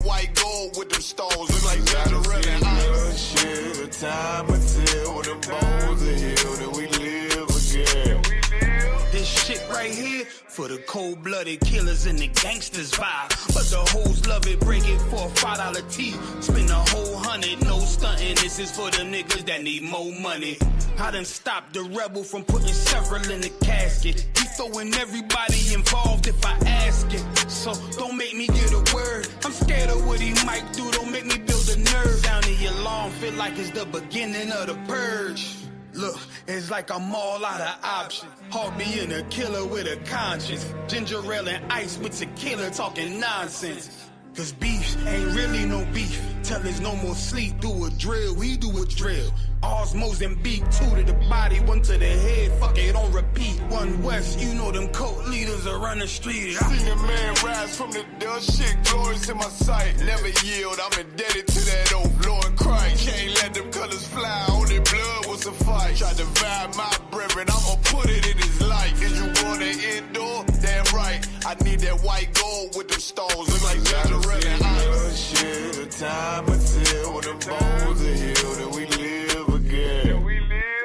White gold with them stones look like Cinderella. Shit, time until the bones are healed and we live again. This shit right here for the cold-blooded killers and the gangsters vibe. But the hoes love it, break it for a $5 T. Spend a whole 100, no stunting. This is for the niggas that need more money. I done stopped the rebel from putting several in the casket. He throwing everybody involved if I ask it. So don't make me get a word. I'm scared of what he might do. Don't make me build a nerve. Down in your lawn, feel like it's the beginning of the purge. Look, it's like I'm all out of options. Hard being a killer with a conscience. Ginger ale and ice with tequila talking nonsense. Cause beef ain't really no beef. Till there's no more sleep, do a drill, we do a drill. Ours, Mozambique, 2 to the body, 1 to the head, fuck it, on repeat. 1 West, you know them cult leaders around the street. Seen a man rise from the dust, shit glorious in my sight. Never yield, I'm indebted to that old Lord Christ. Can't let them colors fly, only blood was a fight. Tried to vibe my brethren, I'ma put it in his life. Is you going to endure? Damn right, I need that white gold with them stones. Look like Cinderella eyes. Shit, time until the bones are healed and we live again.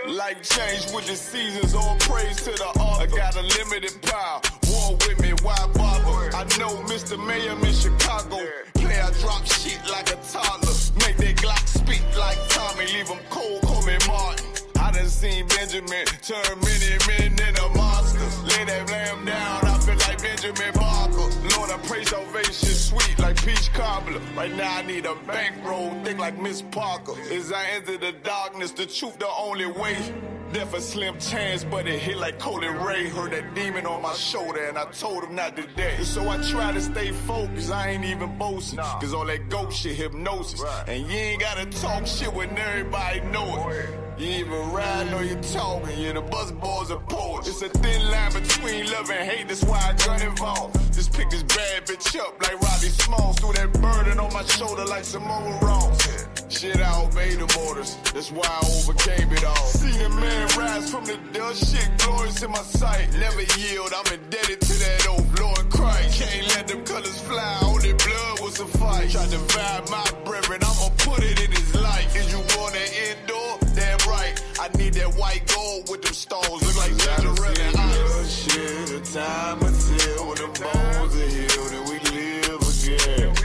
Life change with the seasons, all praise to the author. I got a limited power, war with me, why bother? I know Mr. Mayhem in Chicago. Play, I drop shit like a toddler. Make that Glock speak like Tommy, leave him cold, call me Martin. I done seen Benjamin turn many men into monsters. Lay that lamb down, I feel like Benjamin Barker. Lord, I pray salvation sweet like peach cobbler. Right now I need a bankroll, thick like Miss Parker. As I enter the darkness, the truth the only way. Death a slim chance, but it hit like Colin Ray. Heard that demon on my shoulder and I told him not today. So I try to stay focused, I ain't even boasting. Cause all that ghost shit hypnosis. And you ain't gotta talk shit when everybody know it. You ain't even ride or you talking, yeah, the buzz boys are poets. It's a thin line between love and hate, that's why I got involved. Just pick this bad bitch up like Robbie Smalls. Threw that burden on my shoulder like Samoa Ross. Shit, I obey the orders, that's why I overcame it all. Seen a man rise from the dust, shit glorious in my sight. Never yield, I'm indebted to that old Lord Christ. Can't let them colors fly, only blood was a fight. Tried to vibe my brethren, I'ma put it in his life. Is you wanna endure? Damn right, I need that white gold with them stones. Look like Cinderella eyes. Shit, time until the bones are healed and we live again.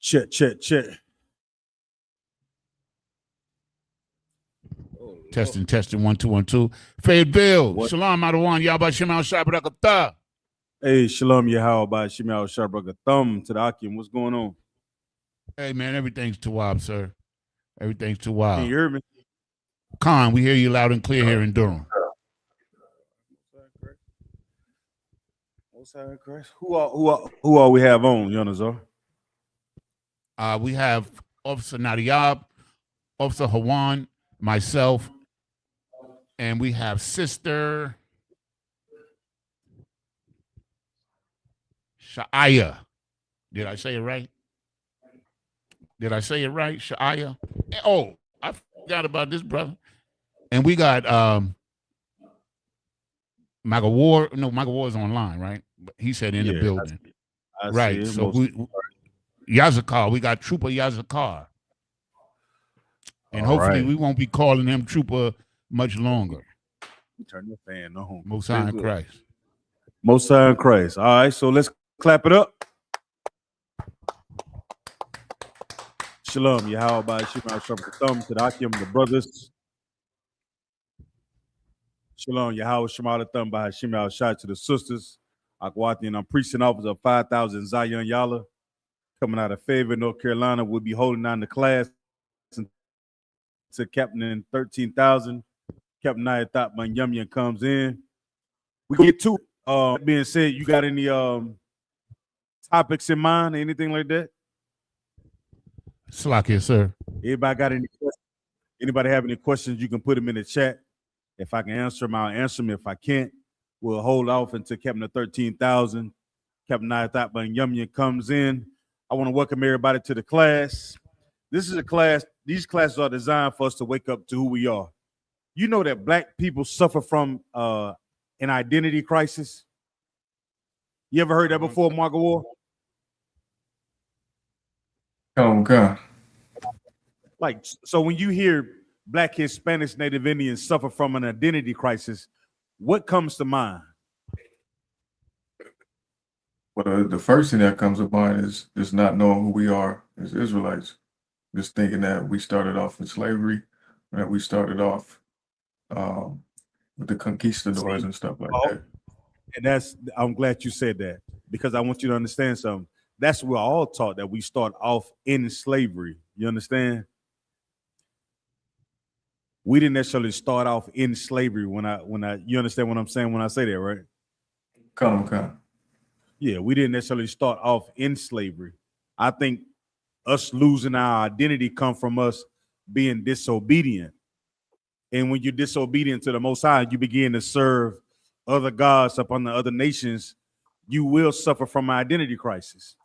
Check. Testing, 1 2 1 2. Fayetteville, Shalom Adawan, Yahba Shemal Shabrakatah. Hey, Shalom Yahweh Shemal Shabrakatah to the Akim. What's going on? Hey man, everything's Tawab, sir. Everything's Tawab. Can you hear me? Khan, we hear you loud and clear here in Durham. Who all we have on, Yonazar? We have Officer Nadiyab, Officer Hawan, myself, and we have Sister Sha'aya. Did I say it right? Sha'aya? Oh, I forgot about this, brother. And we got Michael Ward. No, Michael Ward's online, right? But he said in the building. Right. So Yazakar, we got Trooper Yazakar. And hopefully we won't be calling him Trooper much longer. Turn the fan on. Most High in Christ. Most High in Christ. All right, so let's clap it up. Shalom, Yahweh Shemal Shabrakatah to the Akim, the brothers. Shalom, Yahweh Shemal Thumb by Shemal Shah to the sisters. Akwati, and I'm preaching officer of 5,000 Zion Yala. Coming out of Fayetteville, North Carolina, we'll be holding on the class to Captain in 13,000. Captain Nayathaq Yumyan comes in. We get to being said, you got any topics in mind, anything like that? Slack, sir. Everybody got any questions? Anybody have any questions? You can put them in the chat. If I can answer them, I'll answer them. If I can't, We'll hold off until Captain of 13,000, Captain Nayathaq and Yumya comes in. I want to welcome everybody to the class. This is a class, these classes are designed for us to wake up to who we are. You know that black people suffer from an identity crisis? You ever heard that before, Margaret Ward? Oh, God. Like, so when you hear Black, Hispanics, Native Indians suffer from an identity crisis, what comes to mind? Well, the first thing that comes to mind is just not knowing who we are as Israelites. Just thinking that we started off in slavery, that we started off with the conquistadors and stuff like that. And I'm glad you said that, because I want you to understand something. That's we're all taught, that we start off in slavery. You understand? We didn't necessarily start off in slavery when you understand what I'm saying when I say that, right? Come. Yeah, we didn't necessarily start off in slavery. I think us losing our identity come from us being disobedient. And when you're disobedient to the Most High, you begin to serve other gods upon the other nations, you will suffer from an identity crisis.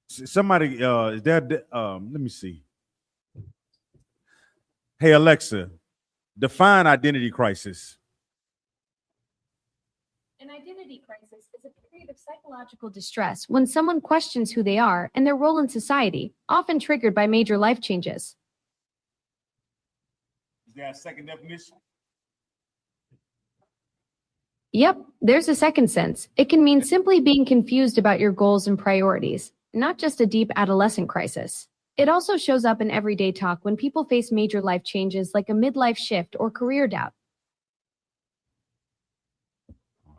Somebody, is there, let me see. Hey, Alexa, define identity crisis. An identity crisis is a period of psychological distress when someone questions who they are and their role in society, often triggered by major life changes. Is there a second definition? Yep, there's a second sense. It can mean simply being confused about your goals and priorities, not just a deep adolescent crisis. It also shows up in everyday talk when people face major life changes like a midlife shift or career doubt.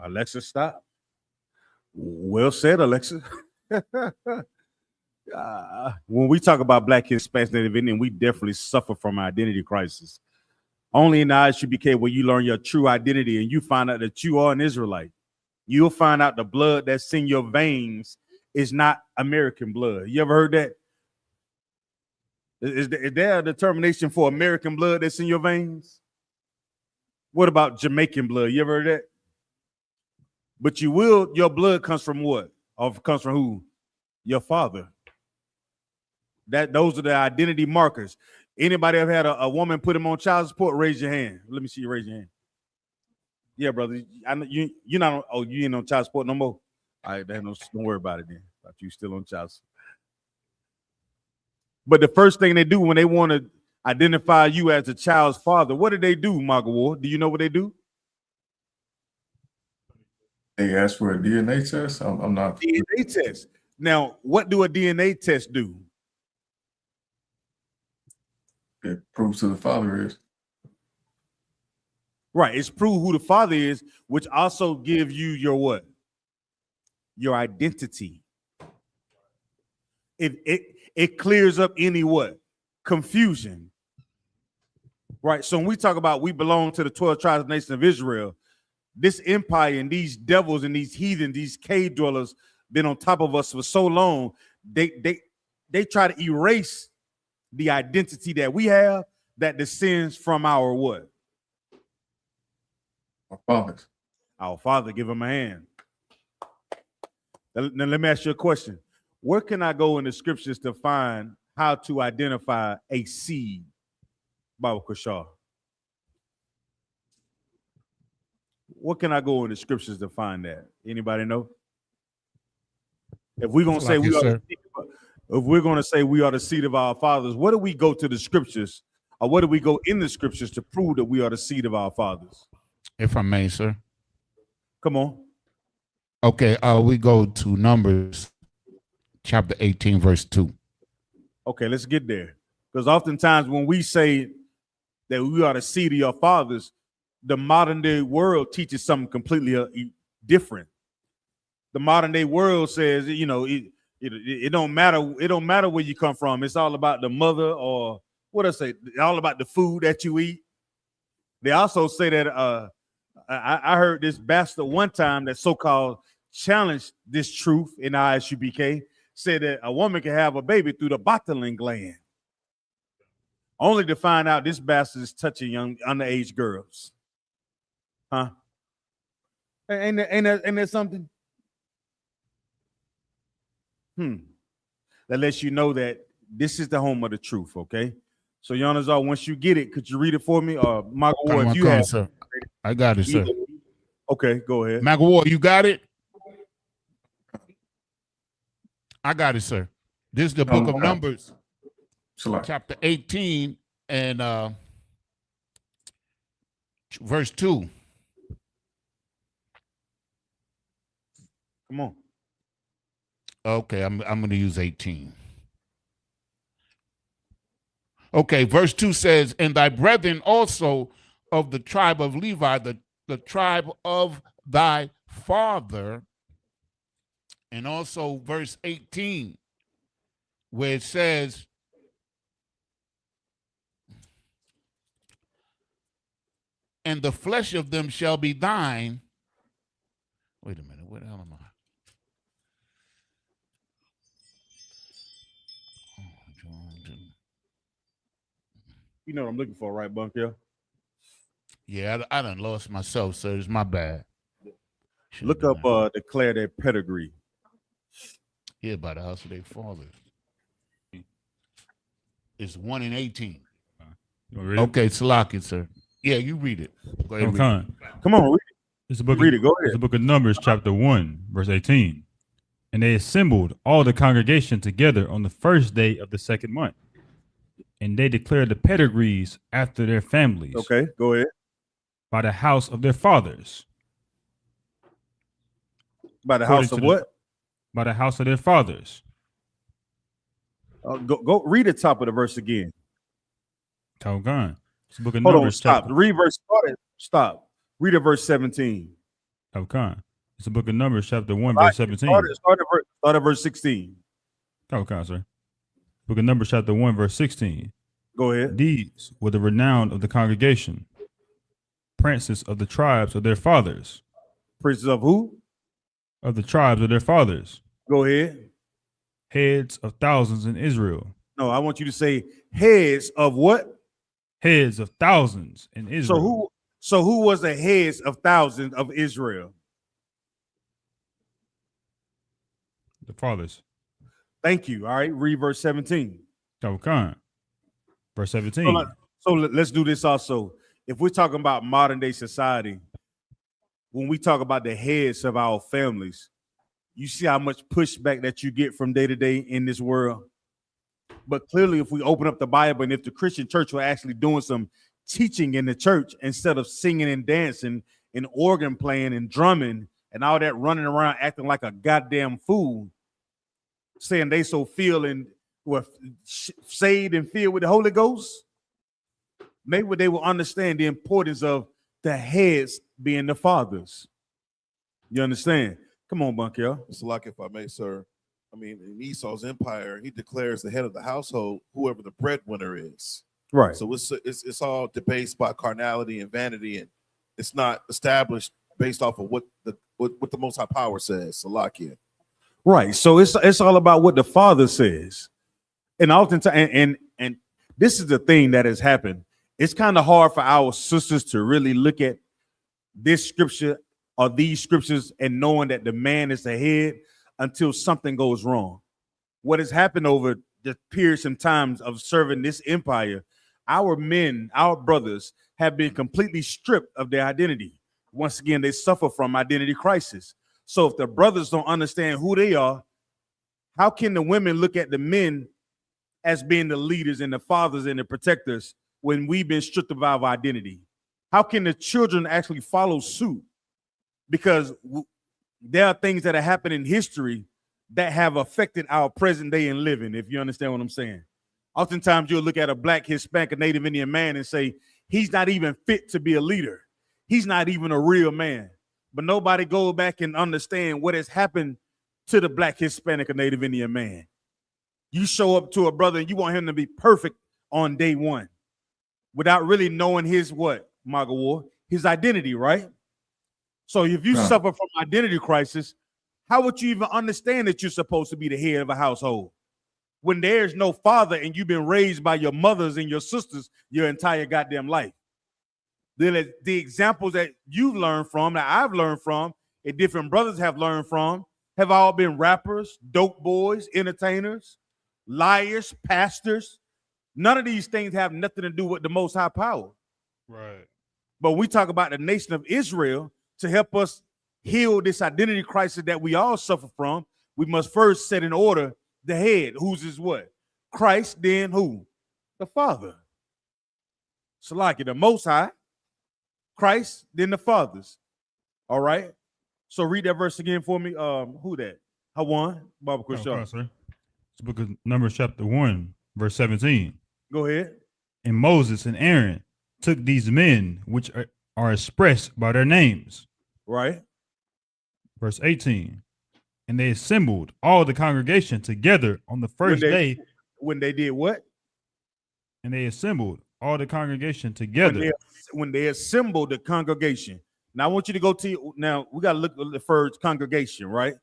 Alexa, stop. Well said, Alexa. When we talk about Black, Hispanic, Native Indian, we definitely suffer from identity crisis. Only in the ISUBK where you learn your true identity and you find out that you are an Israelite. You'll find out the blood that's in your veins is not American blood. You ever heard that? Is there a determination for American blood that's in your veins? What about Jamaican blood? You ever heard that? But your blood comes from what? Or comes from who? Your father. Those are the identity markers. Anybody ever had a woman put him on child support? Raise your hand. Let me see you raise your hand. Yeah, brother. I know you're not. You ain't on child support no more. All right, don't worry about it then. Thought you still on child support. But the first thing they do when they want to identify you as a child's father, what do they do, Margaret Ward? Do you know what they do? They ask for a DNA test. I'm not. DNA test. Now, what do a DNA test do? It proves who the father is. Right. It's prove who the father is, which also gives you your what? Your identity. It clears up any what? Confusion. Right. So when we talk about we belong to the 12 tribes of the nation of Israel, this empire and these devils and these heathen, these cave dwellers been on top of us for so long, they try to erase the identity that we have that descends from our what? Our fathers. Our father. Give him a hand. Now let me ask you a question. Where can I go in the scriptures to find how to identify a seed, Baba Kushar? What can I go in the scriptures to find that? Anybody know? If we're gonna say we are the seed of our fathers, where do we go to the scriptures, or where do we go in the scriptures to prove that we are the seed of our fathers? If I may, sir. Come on. Okay, we go to Numbers chapter 18, verse 2. Okay, let's get there. Because oftentimes when we say that we are the seed of your fathers, the modern day world teaches something completely different. The modern day world says, it don't matter. It don't matter where you come from. It's all about the mother, or what I say, all about the food that you eat. They also say that I heard this bastard one time that so-called challenged this truth in ISUBK, said that a woman can have a baby through the botulinum gland, only to find out this bastard is touching young underage girls. Huh? Ain't there something? That lets you know that this is the home of the truth, okay? So, Yanazar, once you get it, could you read it for me? Or Michael, if you have, sir. I got it, sir. Okay, go ahead. Michael, you got it? I got it, sir. This is the book of Numbers, chapter 18 and verse 2. Come on. Okay, I'm going to use 18. Okay, verse 2 says, and thy brethren also of the tribe of Levi, the tribe of thy father. And also verse 18, where it says, and the flesh of them shall be thine. Wait a minute, where the hell am I? You know what I'm looking for, right, Bunker? Yeah, I done lost myself, sir. It's my bad. Look up declare their pedigree. Here by the house of their fathers. It's 1 and 18. Okay, Salaki, sir. Yeah, you read it. Go ahead, read it. Come on, read it. It's the book. Read it. Go ahead. It's the book of Numbers, chapter 1, verse 18. And they assembled all the congregation together on the first day of the second month. And they declared the pedigrees after their families. Okay, go ahead. By the house of their fathers. By the house of what? By the house of their fathers. Go read the top of the verse again. Calgon. It's the book of Hold Numbers. on, stop. Read verse. Stop. Read at verse 17. Calgon. It's the book of Numbers, chapter 1, verse 17. Start at verse 16. Calgon, sir. Book of Numbers, chapter 1, verse 16. Go ahead. These were the renown of the congregation, princes of the tribes of their fathers. Princes of who? Of the tribes of their fathers. Go ahead. Heads of thousands in Israel. No, I want you to say heads of what? Heads of thousands in Israel. So who was the heads of thousands of Israel? The fathers. Thank you. All right, read verse 17. Okay. Verse 17. So let's do this also. If we're talking about modern day society, when we talk about the heads of our families, you see how much pushback that you get from day to day in this world. But clearly, if we open up the Bible and if the Christian church were actually doing some teaching in the church instead of singing and dancing and organ playing and drumming and all that running around acting like a goddamn fool, saying they so feel and were saved and filled with the Holy Ghost, maybe they will understand the importance of the heads being the fathers. You understand? Come on, Bunker. It's like, if I may, sir. I mean, in Esau's empire, he declares the head of the household whoever the breadwinner is. Right. So it's all debased by carnality and vanity, and it's not established based off of what the Most High Power says. Salakia. Right. So it's all about what the Father says, and oftentimes, and this is the thing that has happened. It's kind of hard for our sisters to really look at this scripture or these scriptures and knowing that the man is the head until something goes wrong. What has happened over the periods and times of serving this empire, our men, our brothers have been completely stripped of their identity. Once again, they suffer from identity crisis. So if the brothers don't understand who they are, how can the women look at the men as being the leaders and the fathers and the protectors when we've been stripped of our identity? How can the children actually follow suit? Because there are things that have happened in history that have affected our present day and living, if you understand what I'm saying. Oftentimes you'll look at a Black, Hispanic, or Native Indian man and say, he's not even fit to be a leader. He's not even a real man. But nobody goes back and understand what has happened to the Black, Hispanic, or Native Indian man. You show up to a brother and you want him to be perfect on day one without really knowing his what, Magawar? His identity, right? So if you suffer from identity crisis, how would you even understand that you're supposed to be the head of a household when there's no father and you've been raised by your mothers and your sisters your entire goddamn life? the examples that you've learned from, that I've learned from, and different brothers have learned from, have all been rappers, dope boys, entertainers, liars, pastors. None of these things have nothing to do with the Most High power. Right. But we talk about the nation of Israel to help us heal this identity crisis that we all suffer from. We must first set in order the head, whose is what? Christ, then who? The Father. Salaki, the Most High, Christ, then the fathers. All right. So read that verse again for me. Who that? Hawan, Baba Kushar. It's the book of Numbers, chapter 1, verse 17. Go ahead. And Moses and Aaron took these men, which are expressed by their names. Right. Verse 18. And they assembled all the congregation together on the first day. When they did what? And they assembled all the congregation together. When they assembled the congregation. Now I want you to go to, now we got to look at the first congregation, right?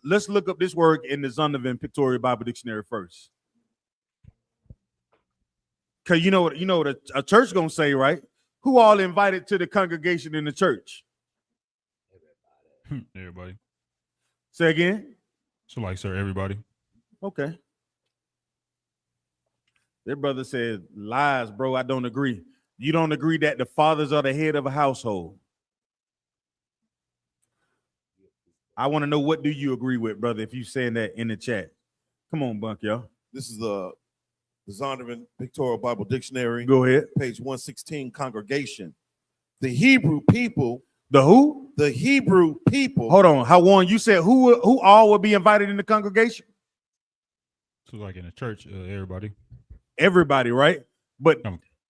Let's look up this word in the Zondervan Pictorial Bible Dictionary first. Because you know what a church gonna say, right? Who all invited to the congregation in the church? Everybody. Say again. So like, sir, everybody. Okay. Their brother said, lies, bro. I don't agree. You don't agree that the fathers are the head of a household. I want to know, what do you agree with, brother, if you saying that in the chat? Come on, Bunk, y'all. This is the Zondervan Pictorial Bible Dictionary. Go ahead. Page 116, congregation. The Hebrew people. The who? The Hebrew people. Hold on. How one? You said who all would be invited in the congregation? So like in the church, everybody. Everybody, right? But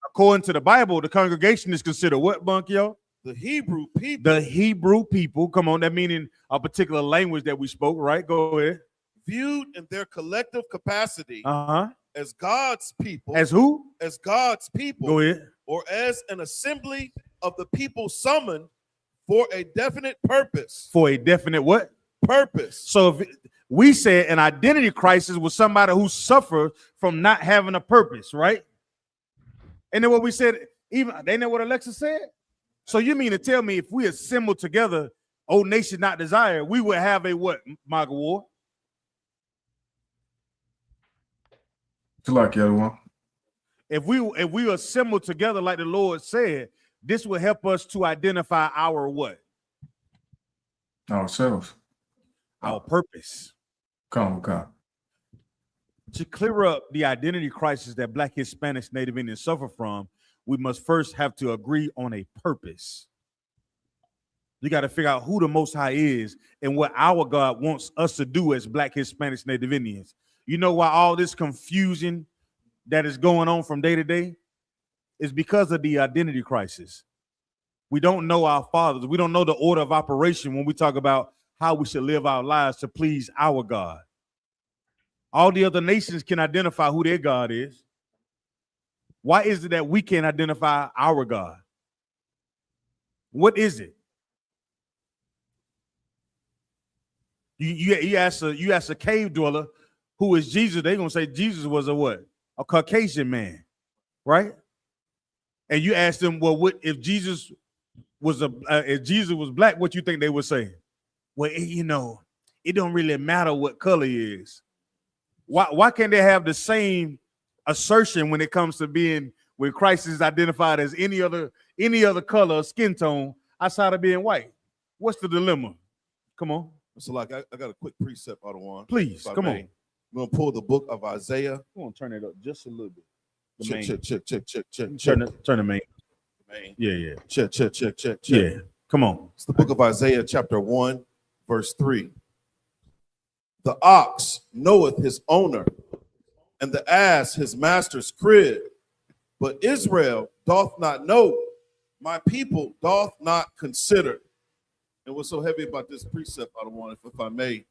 according to the Bible, the congregation is considered what, Bunk, y'all? The Hebrew people. The Hebrew people. Come on, that meaning a particular language that we spoke, right? Go ahead. Viewed in their collective capacity as God's people. As who? As God's people. Go ahead. Or as an assembly of the people summoned for a definite purpose. For a definite what? Purpose. So if we said an identity crisis was somebody who suffered from not having a purpose, right? And then what we said, even they know what Alexa said. So you mean to tell me if we assemble together, O nation not desire, we would have a what, Maga War? Like the other one. If we assemble together like the Lord said, this will help us to identify our what? Ourselves. Our purpose. Come. To clear up the identity crisis that Black, Hispanics, Native Indians suffer from, we must first have to agree on a purpose. You got to figure out who the Most High is and what our God wants us to do as Black, Hispanics, Native Indians. You know why all this confusion that is going on from day to day is because of the identity crisis. We don't know our fathers. We don't know the order of operation when we talk about how we should live our lives to please our God. All the other nations can identify who their God is. Why is it that we can't identify our God? What is it? You ask a cave dweller who is Jesus, they're gonna say Jesus was a what? A Caucasian man, right? And you ask them, well, what if Jesus was black? What you think they would say? Well, it don't really matter what color he is. Why can't they have the same assertion when it comes to when Christ is identified as any other color or skin tone outside of being white? What's the dilemma? Come on. So like I got a quick precept out of one. Please, come on. I'm gonna pull the book of Isaiah. I'm gonna turn it up just a little bit. Check. Turn the main. Yeah. Check. Yeah. Come on. It's the book of Isaiah, chapter 1, verse 3. The ox knoweth his owner, and the ass his master's crib. But Israel doth not know, my people doth not consider. And what's so heavy about this precept, I don't want, if I may,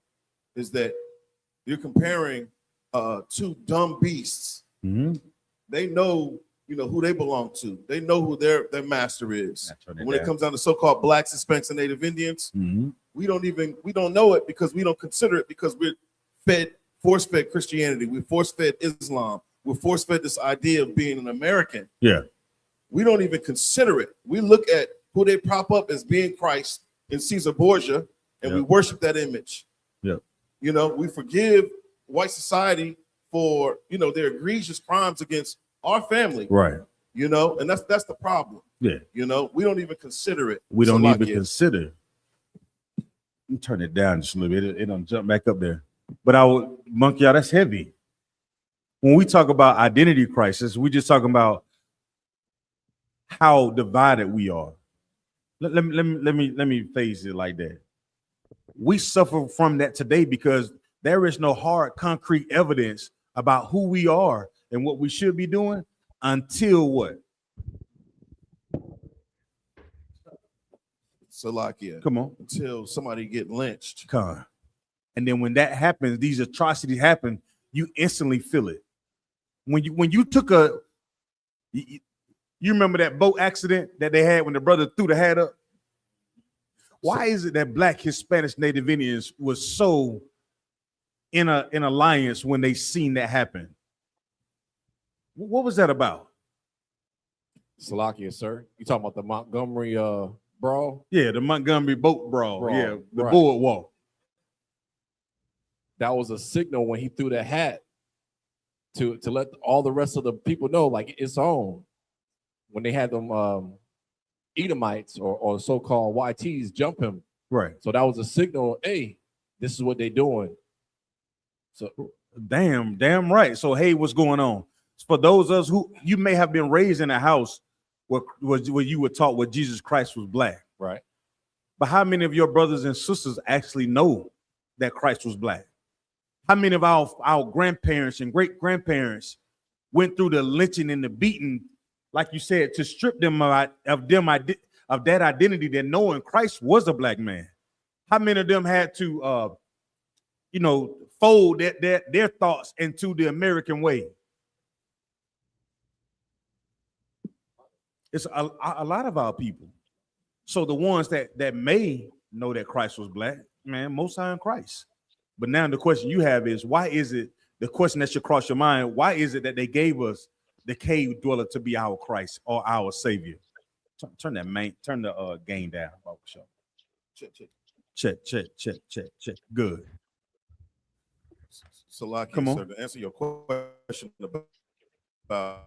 is that you're comparing two dumb beasts. Mm-hmm. They know, who they belong to. They know who their master is. And when it comes down to so-called blacks, Hispanics, and Native Indians, we don't know it because we don't consider it because we're force-fed Christianity. We're force-fed Islam. We're force-fed this idea of being an American. Yeah. we don't even consider it. We look at who they prop up as being Christ in Caesar Borgia, and we worship that image. Yep. You know, we forgive white society for, you know, their egregious crimes against our family. Right. You know, and that's the problem. Yeah. You know, we don't even consider it. We don't even consider. Let me turn it down just a little bit. It don't jump back up there. But Monkey, y'all, that's heavy. When we talk about identity crisis, we just talking about how divided we are. Let me phrase it like that. We suffer from that today because there is no hard, concrete evidence about who we are and what we should be doing until what? Salakia. Come on. Until somebody get lynched. Come on. And then when that happens, these atrocities happen, you instantly feel it. When you took you remember that boat accident that they had when the brother threw the hat up? Why is it that Black, Hispanic, Native Indians was so in alliance when they seen that happen? What was that about? Salakia, sir. You talking about the Montgomery brawl? Yeah, the Montgomery boat brawl. Yeah, the boardwalk. That was a signal when he threw that hat to let all the rest of the people know, like, it's on. When they had them Edomites or so-called YTs jump him. Right. So that was a signal, hey, this is what they're doing. So damn right. So hey, what's going on? For those of us who you may have been raised in a house where you were taught what Jesus Christ was Black. Right. But how many of your brothers and sisters actually know that Christ was Black? How many of our grandparents and great-grandparents went through the lynching and the beating, like you said, to strip them of that identity, that knowing Christ was a Black man? How many of them had to fold their thoughts into the American way? It's a lot of our people. So the ones that may know that Christ was Black, man, most are in Christ. But now the question you have is, why is it, the question that should cross your mind, why is it that they gave us the cave dweller to be our Christ or our Savior? Turn the gain down. Check. Good. Salakia, come on. sir, to answer your question about,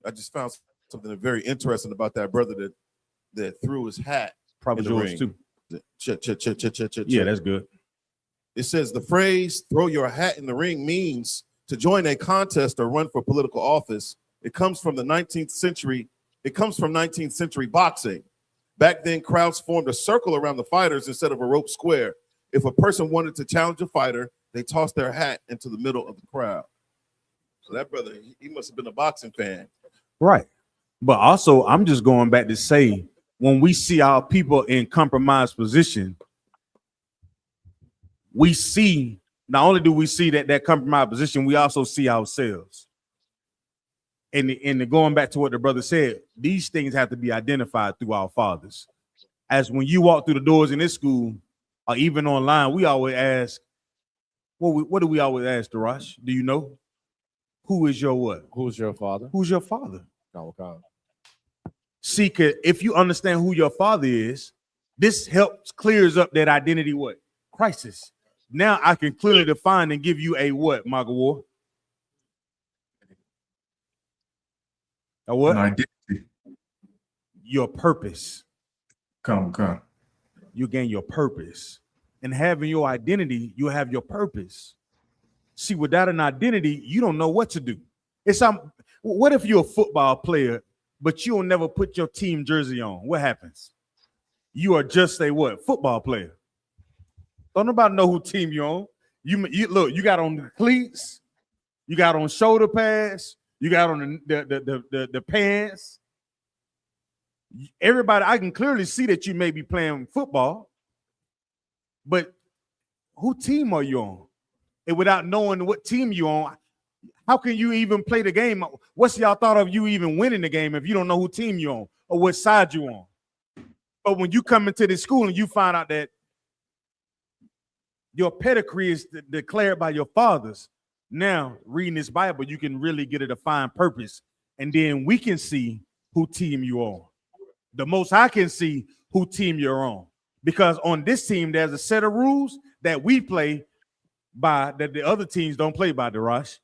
I just found something very interesting about that brother that threw his hat. Probably yours too. Check. Yeah, that's good. It says the phrase "throw your hat in the ring" means to join a contest or run for political office. It comes from the 19th century. It comes from 19th century boxing. Back then, crowds formed a circle around the fighters instead of a rope square. If a person wanted to challenge a fighter, they tossed their hat into the middle of the crowd. So that brother, he must have been a boxing fan. Right. But also, I'm just going back to say, when we see our people in compromised position, we see, not only do we see that compromised position, we also see ourselves. And going back to what the brother said, these things have to be identified through our fathers. As when you walk through the doors in this school, or even online, we always ask, what do we always ask, Darash? Do you know? Who is your what? Who's your father? Who's your father? Okay. See, if you understand who your father is, this helps clears up that identity what? Crisis. Now I can clearly define and give you a what, Magawar? A what? An identity. Your purpose. Come. You gain your purpose. And having your identity, you have your purpose. See, without an identity, you don't know what to do. What if you're a football player, but you will never put your team jersey on? What happens? You are just a what? Football player. Don't nobody know who team you're on. You look, you got on the cleats, you got on shoulder pads, you got on the pants. Everybody, I can clearly see that you may be playing football, but who team are you on? And without knowing what team you're on, how can you even play the game? What's y'all thought of you even winning the game if you don't know who team you're on or what side you're on? But when you come into this school and you find out that your pedigree is declared by your fathers, now reading this Bible, you can really get a defined purpose. And then we can see who team you on. The Most High can see who team you're on. Because on this team, there's a set of rules that we play by that the other teams don't play by, Darash.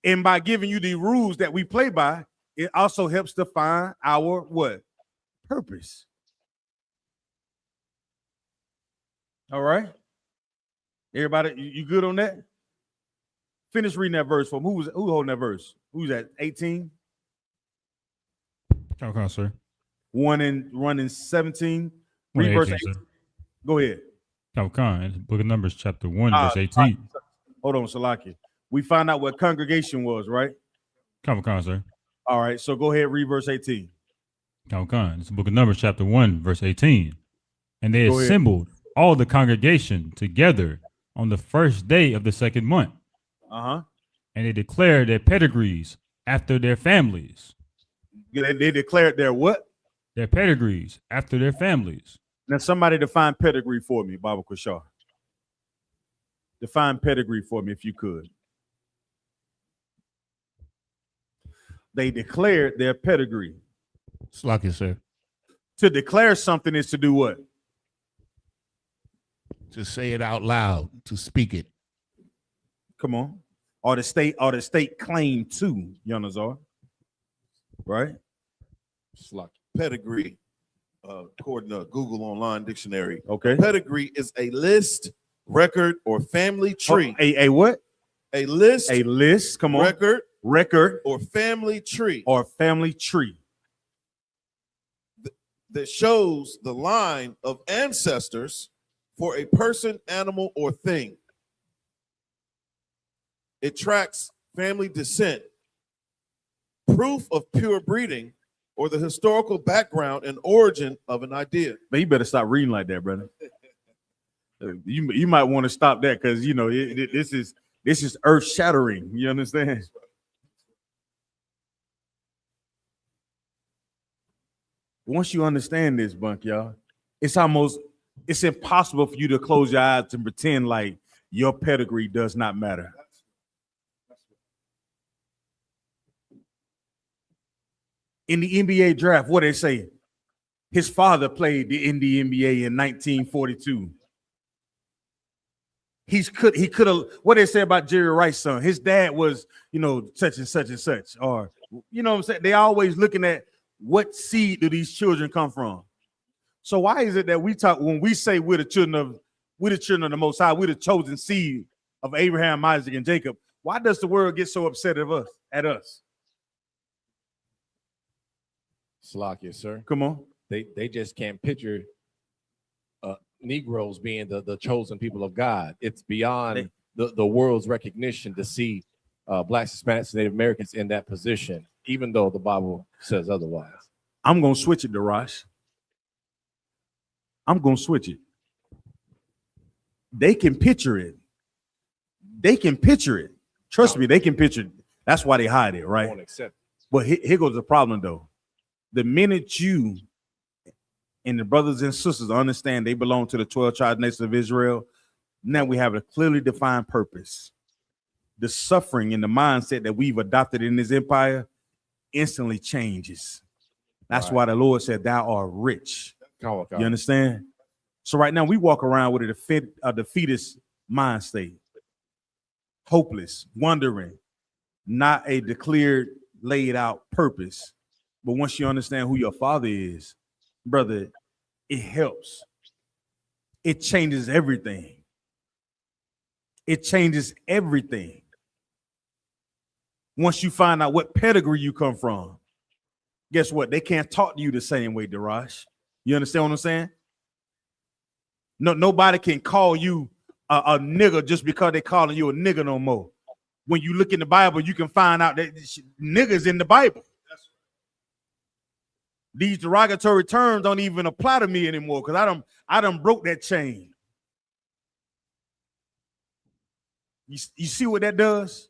And by giving you the rules that we play by, it also helps define our what? Purpose. All right. Everybody, you good on that? Finish reading that verse for me. Who's holding that verse? Who's that? 18? Okay, sir. 1 and running 17. Read verse 18. Go ahead. It's Book of Numbers, chapter 1, verse 18. Hold on, Salaki. We found out what congregation was, right? Sir. All right, so go ahead, read verse 18. It's the Book of Numbers, chapter 1, verse 18. And they assembled all the congregation together on the first day of the second month. Uh-huh. And they declared their pedigrees after their families. They declared their what? Their pedigrees after their families. Now, somebody define pedigree for me, Baba Kushar. Define pedigree for me if you could. They declared their pedigree. Slaki, sir. To declare something is to do what? To say it out loud, to speak it. Come on. Or the state claim to, Yonazar. Right? Slaki. Pedigree. According to Google Online Dictionary. Okay. Pedigree is a list, record, or family tree. A what? A list. A list. Come on. Record. Or family tree. Or family tree. That shows the line of ancestors for a person, animal, or thing. It tracks family descent, proof of pure breeding, or the historical background and origin of an idea. Man, you better stop reading like that, brother. You might want to stop that because you know this is earth shattering. You understand? Once you understand this, Bunk, y'all, it's impossible for you to close your eyes and pretend like your pedigree does not matter. In the NBA draft, what they say? His father played in the NBA in 1942. He could have, what they say about Jerry Rice's son? His dad was, such and such and such. Or, you know what I'm saying? They always looking at what seed do these children come from? So why is it that we talk when we say we're the children of the Most High, we're the chosen seed of Abraham, Isaac, and Jacob? Why does the world get so upset at us? Slakia, sir. Come on. They just can't picture Negroes being the chosen people of God. It's beyond the world's recognition to see Blacks, Hispanics, and Native Americans in that position, even though the Bible says otherwise. I'm going to switch it, Darash. I'm going to switch it. They can picture it. Trust me, they can picture it. That's why they hide it, right? But here goes the problem, though. The minute you and the brothers and sisters understand they belong to the 12 tribes nation of Israel, now we have a clearly defined purpose. The suffering and the mindset that we've adopted in this empire instantly changes. That's why the Lord said, "Thou art rich." You understand? So right now we walk around with a defeatist mind state, hopeless, wondering, not a declared, laid out purpose. But once you understand who your father is, brother, it helps. It changes everything. It changes everything. Once you find out what pedigree you come from, guess what? They can't talk to you the same way, Darash. You understand what I'm saying? No, nobody can call you a nigger just because they're calling you a nigger no more. When you look in the Bible, you can find out that nigger's in the Bible. These derogatory terms don't even apply to me anymore because I done broke that chain. You see what that does?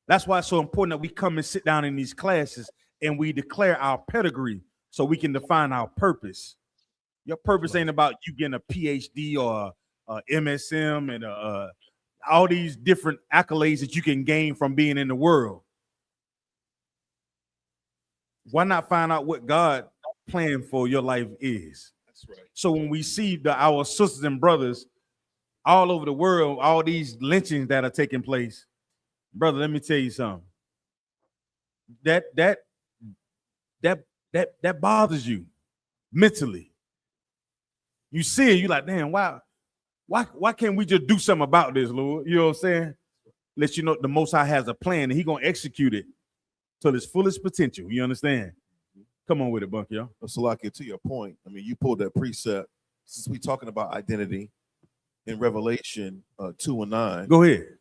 That's why it's so important that we come and sit down in these classes and we declare our pedigree so we can define our purpose. Your purpose ain't about you getting a PhD or a MSM and all these different accolades that you can gain from being in the world. Why not find out what God plan for your life is? That's right. So when we see our sisters and brothers all over the world, all these lynchings that are taking place, brother, let me tell you something. That bothers you mentally. You see it, you like, damn, why can't we just do something about this, Lord? You know what I'm saying? Let you know the Most High has a plan and He gonna execute it till its fullest potential. You understand? Come on with it, Bunk, y'all. Salakia, to your point, I mean, you pulled that precept. Since we talking about identity in Revelation 2:9. Go ahead.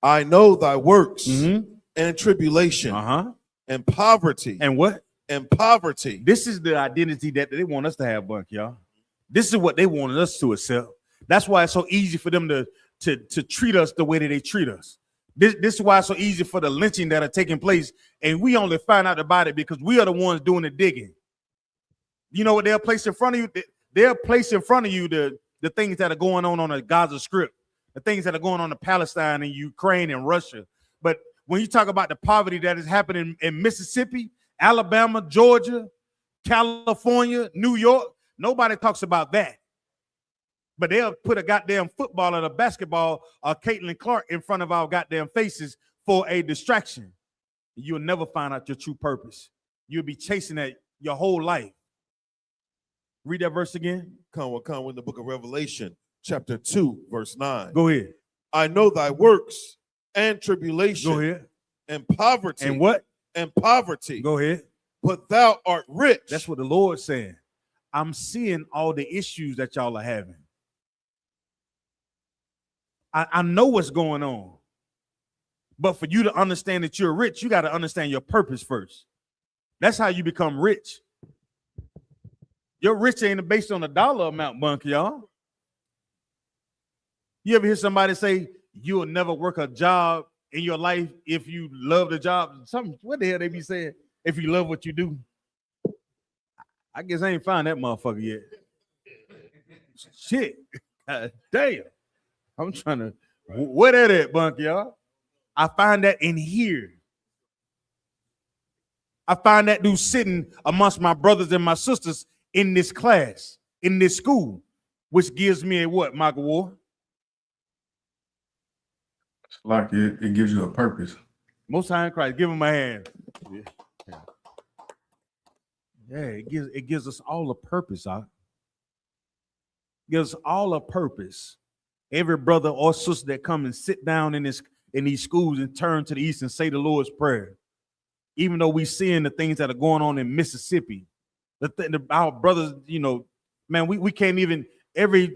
I know thy works and tribulation and poverty. And what? And poverty. This is the identity that they want us to have, Bunk, y'all. This is what they wanted us to accept. That's why it's so easy for them to treat us the way that they treat us. This is why it's so easy for the lynching that are taking place, and we only find out about it because we are the ones doing the digging. You know what they'll place in front of you? They'll place in front of you the things that are going on the Gaza Strip, the things that are going on in Palestine and Ukraine and Russia. But when you talk about the poverty that is happening in Mississippi, Alabama, Georgia, California, New York, nobody talks about that. But they'll put a goddamn football or a basketball or Caitlin Clark in front of our goddamn faces for a distraction. You'll never find out your true purpose. You'll be chasing that your whole life. Read that verse again. Come in the book of Revelation, chapter 2, verse 9. Go ahead. I know thy works and tribulation. Go ahead. And poverty. And what? And poverty. Go ahead. But thou art rich. That's what the Lord's saying. I'm seeing all the issues that y'all are having. I know what's going on. But for you to understand that you're rich, you got to understand your purpose first. That's how you become rich. Your rich ain't based on a dollar amount, Bunk, y'all. You ever hear somebody say you'll never work a job in your life if you love the job? What the hell they be saying? If you love what you do. I guess I ain't found that motherfucker yet. Shit. God damn. I'm trying to, where that at, Bunk, y'all? I find that in here. I find that dude sitting amongst my brothers and my sisters in this class, in this school, which gives me a what, Michael Ward? It's like it gives you a purpose. Most High in Christ, give him a hand. Yeah, it gives us all a purpose, huh? It gives us all a purpose. Every brother or sister that come and sit down in these schools and turn to the east and say the Lord's Prayer, even though we seeing the things that are going on in Mississippi, our brothers, you know, man, we can't even and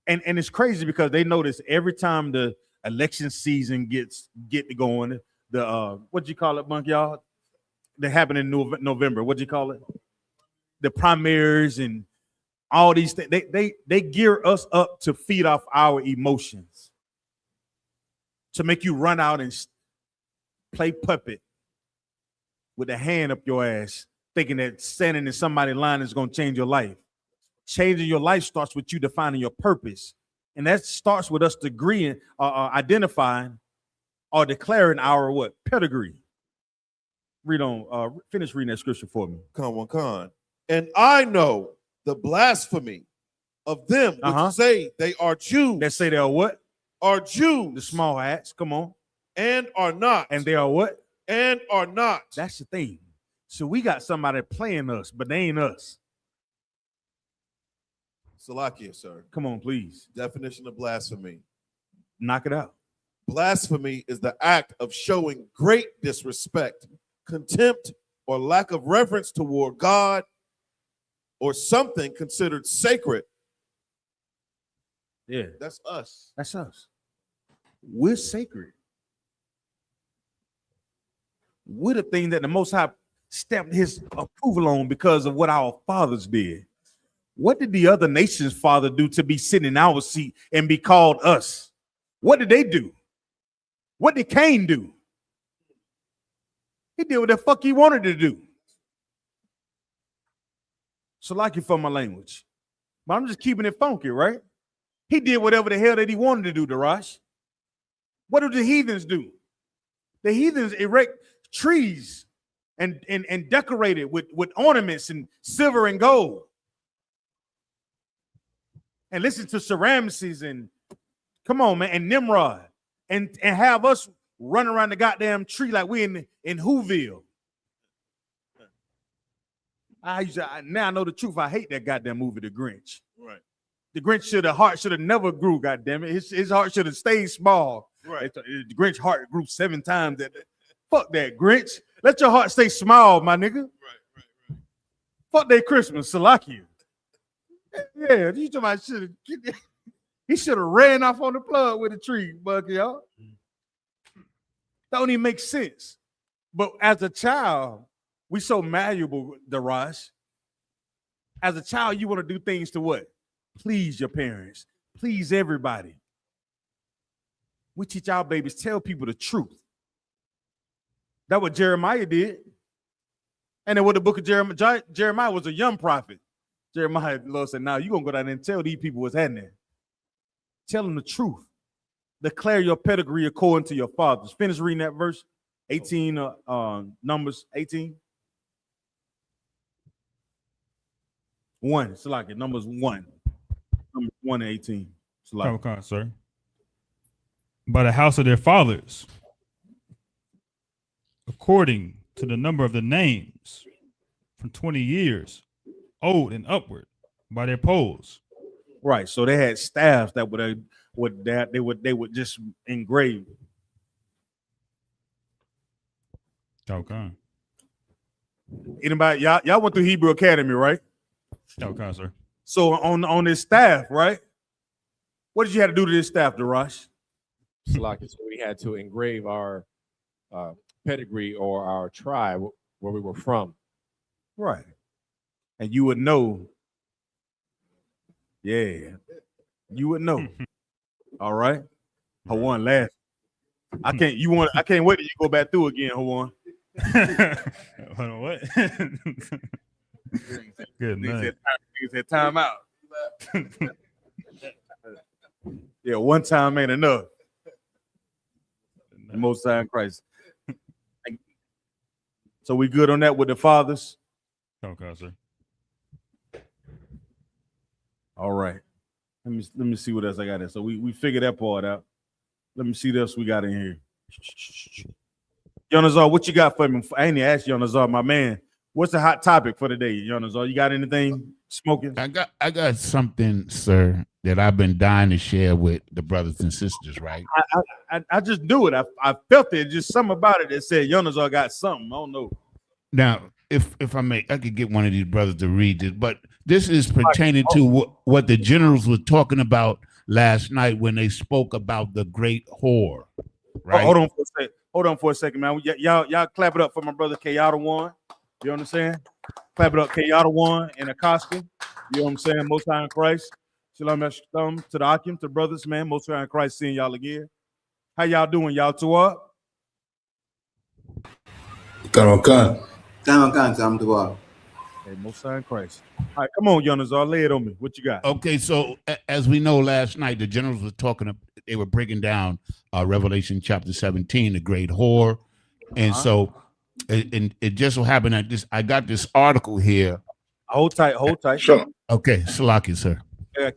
it's crazy because they notice every time the election season get going, the what do you call it, Monk, y'all? That happened in November. What do you call it? The primaries and all these things, they gear us up to feed off our emotions, to make you run out and play puppet with a hand up your ass, thinking that standing in somebody's line is going to change your life. Changing your life starts with you defining your purpose. And that starts with us agreeing, identifying or declaring our what? Pedigree. Read on, finish reading that scripture for me. Con. And I know the blasphemy of them which say they are Jews. That say they are what? Are Jews. The small hats, come on. And are not. And they are what? And are not. That's the thing. So we got somebody playing us, but they ain't us. Salakia, sir. Come on, please. Definition of blasphemy. Knock it out. Blasphemy is the act of showing great disrespect, contempt, or lack of reverence toward God or something considered sacred. Yeah. That's us. That's us. We're sacred. We're the thing that the Most High stamped his approval on because of what our fathers did. What did the other nations' father do to be sitting in our seat and be called us? What did they do? What did Cain do? He did what the fuck he wanted to do. So like you for my language. But I'm just keeping it funky, right? He did whatever the hell that he wanted to do, Darash. What do the heathens do? The heathens erect trees and decorated with ornaments and silver and gold. And listen to Sir Ramses and come on, man, and Nimrod, and have us run around the goddamn tree like we in Whoville. Now I know the truth. I hate that goddamn movie, The Grinch. Right. The Grinch heart should have never grew. Goddamn it, his heart should have stayed small. Right. The Grinch heart grew 7 times. Fuck that Grinch. Let your heart stay small, my nigga. Right. Fuck that Christmas, Salakia. Yeah, you talking about he should have ran off on the plug with a tree, bug y'all. That don't even make sense. But as a child, we so malleable, Darash. As a child, you want to do things to what? Please your parents. Please everybody. We teach our babies, tell people the truth. That's what Jeremiah did. And then what the book of Jeremiah was a young prophet. Jeremiah, the Lord said, now you're going to go down there and tell these people what's happening. Tell them the truth. Declare your pedigree according to your fathers. Finish reading that verse. 18, Numbers 18. 1. It's like it. Numbers 1. Numbers 1 and 18. Come on, sir. By the house of their fathers, according to the number of the names, from 20 years old and upward, by their poles. Right. So they had staffs that they would just engrave. Okay. Anybody, y'all went through Hebrew Academy, right? Okay, sir. So on this staff, right? What did you have to do to this staff, Darash? So we had to engrave our pedigree or our tribe where we were from. Right. And you would know. Yeah. You would know. All right. Hawan laugh. I can't wait till you go back through again, Hawan. Hold on, what? Good night. Niggas had time out. Yeah, one time ain't enough. The Most High in Christ. So we good on that with the fathers? Okay, sir. All right. Let me see what else I got there. So we figured that part out. Let me see what else we got in here. Yonazar, what you got for me? I ain't even asked Yonazar, my man. What's the hot topic for today, Yonazar? You got anything smoking? I got something, sir, that I've been dying to share with the brothers and sisters, right? I just do it. I felt it. Just something about it that said Yonazar got something. I don't know. Now, if I may, I could get one of these brothers to read this, but this is pertaining to what the generals were talking about last night when they spoke about the great whore. Right? Hold on for a second, man. Y'all clap it up for my brother Kayada One. You understand? Clap it up, Kayada One and Acosta. You know what I'm saying? Most High in Christ. Shalom to the Akim, to brothers, man. Most High in Christ, seeing y'all again. How y'all doing? Y'all two up? Hey, Most High in Christ. All right, come on, Yonazar, lay it on me. What you got? Okay, so as we know, last night the generals were talking. They were breaking down Revelation chapter 17, the great whore, and so it just so happened that I got this article here. Hold tight. Sure. Okay, Salaki, sir.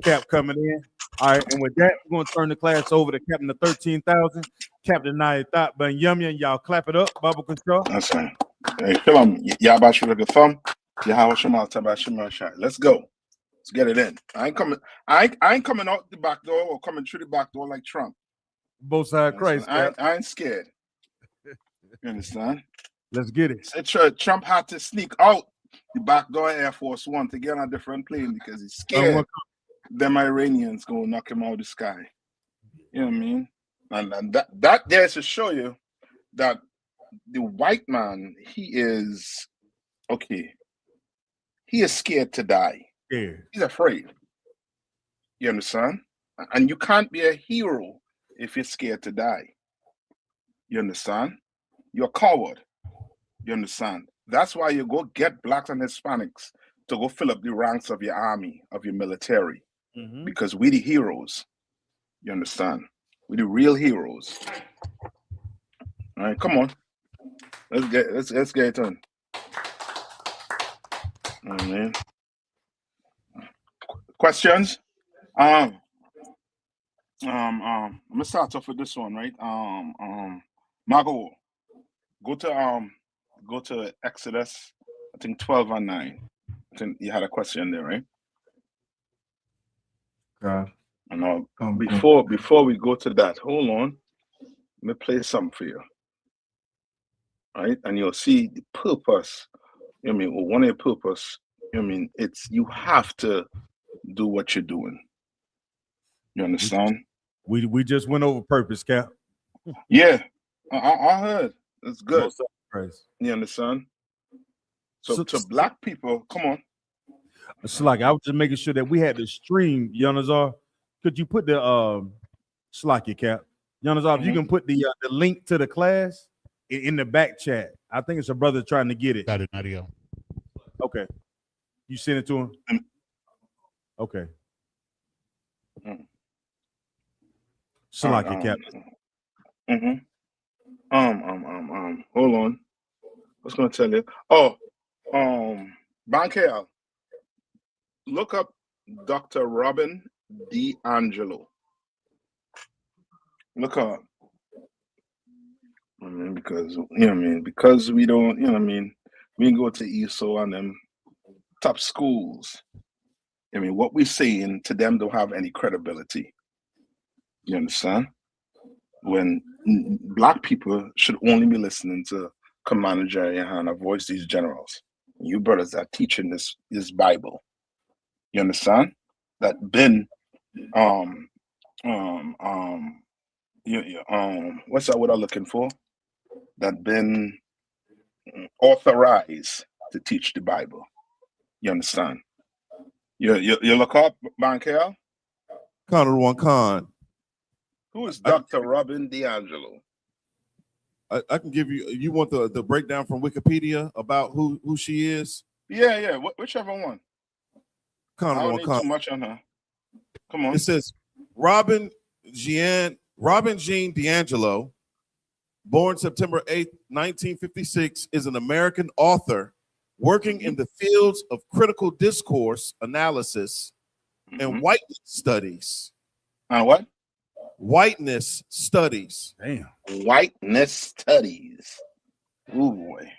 Cap coming in. All right, and with that, we're going to turn the class over to Captain of 13,000, Captain Nayathaq Ben Yummy, and y'all clap it up. Bible control. That's right. Hey, Shalom. Yabashua Gafam. Yahweh Shema Tabashima Shai. Let's go. Let's get it in. I ain't coming out the back door or coming through the back door like Trump. Both sides Christ. I ain't scared. You understand? Let's get it. Trump had to sneak out the back door Air Force One to get on a different plane because he's scared them Iranians gonna knock him out of the sky. You know what I mean? And that there to show you that the white man, he is scared to die. Yeah. He's afraid. You understand? And you can't be a hero if you're scared to die. You understand? You're a coward. You understand? That's why you go get blacks and Hispanics to go fill up the ranks of your army, of your military. Mm-hmm. Because we the heroes. You understand? We the real heroes. All right, come on. Let's get it done. Amen. Questions? I'm gonna start off with this one, right? Margot, go to Exodus, I think 12 and 9. I think you had a question there, right? God. Before we go to that, hold on. Let me play something for you. All right, and you'll see the purpose. You know what I mean? Well, one of your purpose, you know what I mean? It's you have to do what you're doing. You understand? We just went over purpose, Cap. Yeah, I heard. It's good. You understand? So to black people, come on. It's like I was just making sure that we had the stream, Yanazar. Could you put the Slacky, Cap? Yanazar, if you can put the link to the class in the back chat. I think it's a brother trying to get it. Got it, Nadia. Okay. You send it to him? Okay. Slacky, Cap. Hold on. I was gonna tell you. Oh, Bankel. Look up Dr. Robin D'Angelo. Look up. I mean, because you know what I mean, because we don't, you know what I mean, we can go to ESO and them top schools. I mean, what we're saying to them don't have any credibility. You understand? When black people should only be listening to Commander Jerry Hannah voice these generals. You brothers are teaching this Bible. You understand? That been what's that what I'm looking for? That been authorized to teach the Bible. You understand? You look up Bankel? Connor one Con. Who is Dr. Robin D'Angelo? I can give you. You want the breakdown from Wikipedia about who she is? Yeah. Whichever one. Connor I don't one need Con. too much on her. Come on. It says Robin Jean D'Angelo, born September 8th, 1956, is an American author working in the fields of critical discourse analysis and whiteness studies. What? Whiteness studies. Damn. Whiteness studies. Ooh, boy.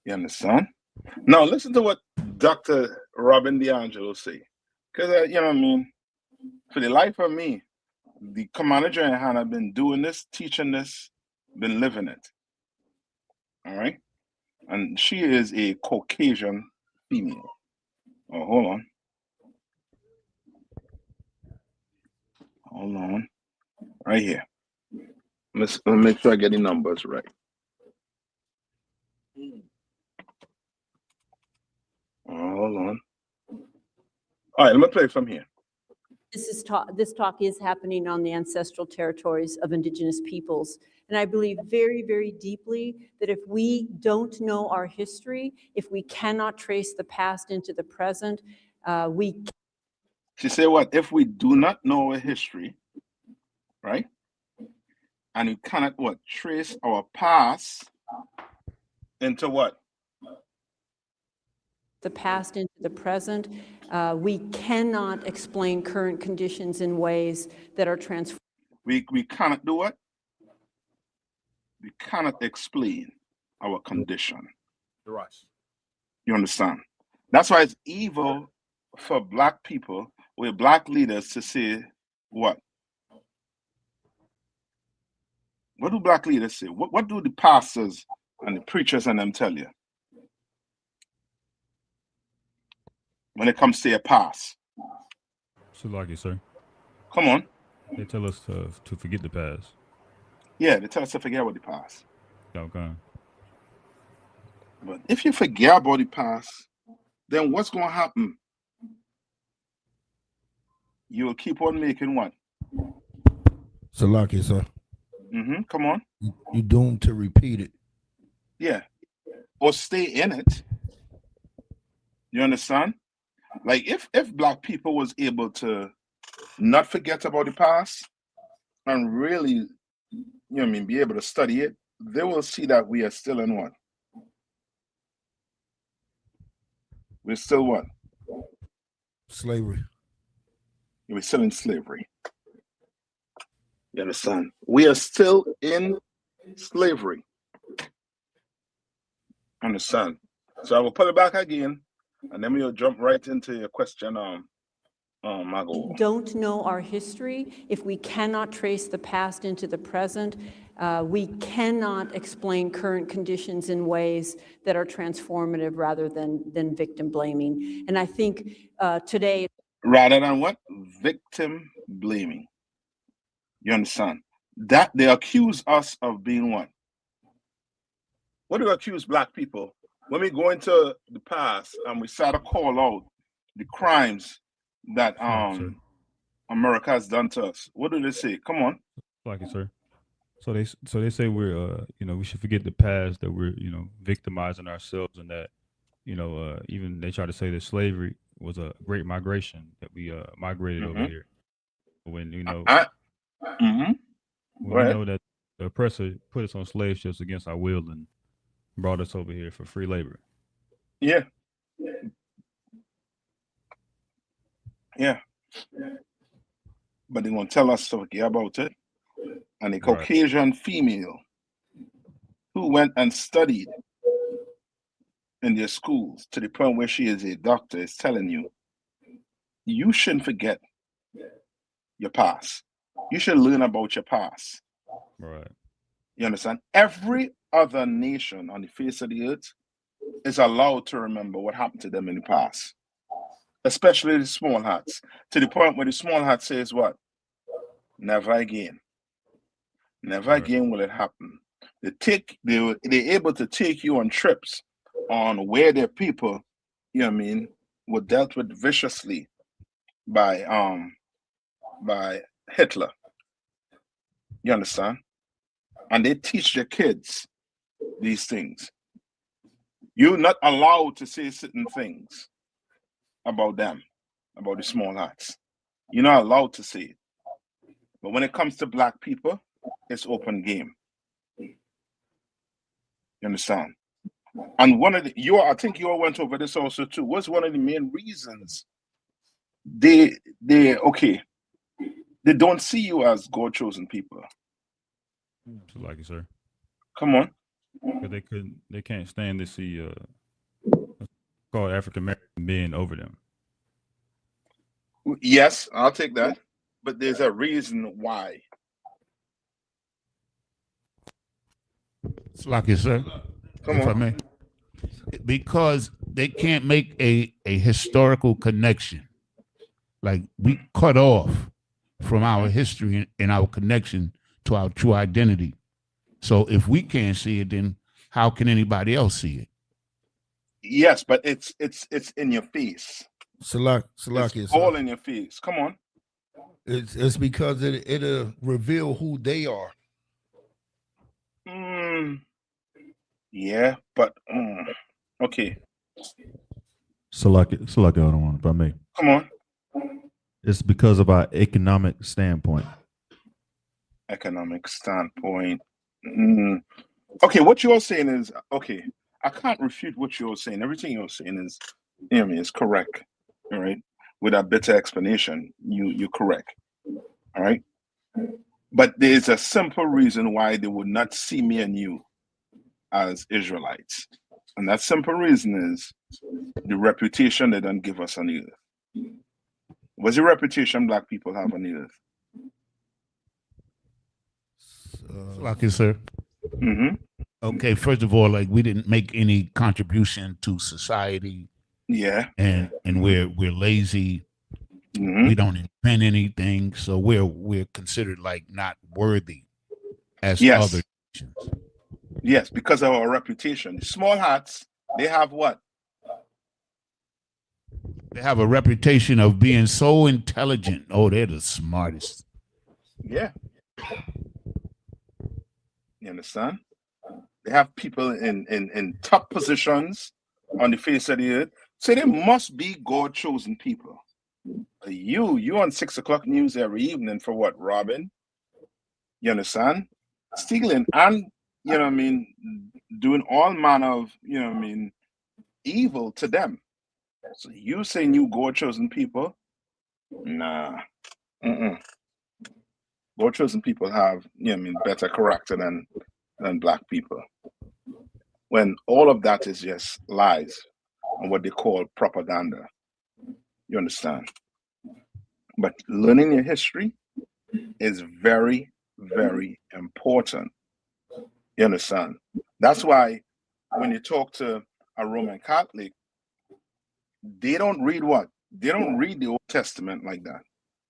You understand? Now listen to what Dr. Robin D'Angelo say. Because, you know what I mean? For the life of me, the Commander General Hannah been doing this, teaching this, been living it. All right? And she is a Caucasian female. Oh, hold on. Hold on. Right here. Let's make sure I get the numbers right. Hold on. All right, let me play from here. This talk is happening on the ancestral territories of indigenous peoples. And I believe very, very deeply that if we don't know our history, if we cannot trace the past into the present, She said what? If we do not know our history, right? And we cannot trace our past into what? The past into the present, we cannot explain current conditions in ways that are transformative. We cannot do what? We cannot explain our condition. You understand? That's why it's evil for black people with black leaders to say what? What do black leaders say? What do the pastors and the preachers and them tell you when it comes to your past? So like you, sir. Come on. They tell us to forget the past. Yeah, they tell us to forget about the past. Okay. But if you forget about the past, then what's going to happen? You will keep on making what? So like you, sir. Come on. You're doomed to repeat it. Yeah. Or stay in it. You understand? Like if black people was able to not forget about the past and really, you know what I mean, be able to study it, they will see that we are still in what? We're still what? Slavery. We're still in slavery. You understand? We are still in slavery. Understand? So I will put it back again, and then we'll jump right into your question, Margot. We don't know our history. If we cannot trace the past into the present, we cannot explain current conditions in ways that are transformative rather than victim blaming. And I think today... Rather than what? Victim blaming. You understand? That they accuse us of being what? What do we accuse Black people? When we go into the past and we start to call out the crimes that America has done to us, what do they say? Come on. Like it, sir. So they say we're we should forget the past, that we're victimizing ourselves, and that even they try to say that slavery was a great migration, that we migrated over here. When we know that the oppressor put us on slave ships against our will and brought us over here for free labor. Yeah. But they won't tell us to forget about it. And a Caucasian female who went and studied in their schools to the point where she is a doctor is telling you, you shouldn't forget your past. You should learn about your past. Right. You understand? Every other nation on the face of the earth is allowed to remember what happened to them in the past, especially the small hats, to the point where the small hat says what? Never again. Never again will it happen. They're able to take you on trips on where their people, were dealt with viciously by Hitler. You understand? And they teach their kids these things. You're not allowed to say certain things about them, about the small hats. You're not allowed to say it. But when it comes to Black people, it's open game. You understand? And I think you all went over this also too. What's one of the main reasons they don't see you as God chosen people? Like it, sir. Come on. Because they can't stand to see called African American being over them. Yes, I'll take that. But there's a reason why. It's like it, sir. If I may. Because they can't make a historical connection. Like, we cut off from our history and our connection to our true identity. So if we can't see it, then how can anybody else see it? Yes, but it's in your face. It's all in your face. Come on. It's because it'll reveal who they are. Yeah, but okay. Hold on, if I may. Come on. It's because of our economic standpoint. Economic standpoint. Okay, what you're saying is okay. I can't refute what you're saying. Everything you're saying is, is correct. All right. With a better explanation, you're correct. All right. But there's a simple reason why they would not see me and you as Israelites. And that simple reason is the reputation they don't give us on the earth. What's the reputation Black people have on the earth? Like it, sir. Okay, first of all, like, we didn't make any contribution to society. Yeah. And we're lazy. We don't invent anything, so we're considered like not worthy as other nations. Yes, because of our reputation. Small hats, they have what? They have a reputation of being so intelligent. Oh, they're the smartest. Yeah. You understand? They have people in top positions on the face of the earth. So they must be God-chosen people. You on 6 o'clock news every evening for what, Robin? You understand? Stealing and, doing all manner of, evil to them. So you saying you God chosen people? Nah. God chosen people have, better character than black people. When all of that is just lies and what they call propaganda. You understand? But learning your history is very, very important. You understand? That's why when you talk to a Roman Catholic, they don't read what? They don't read the Old Testament like that.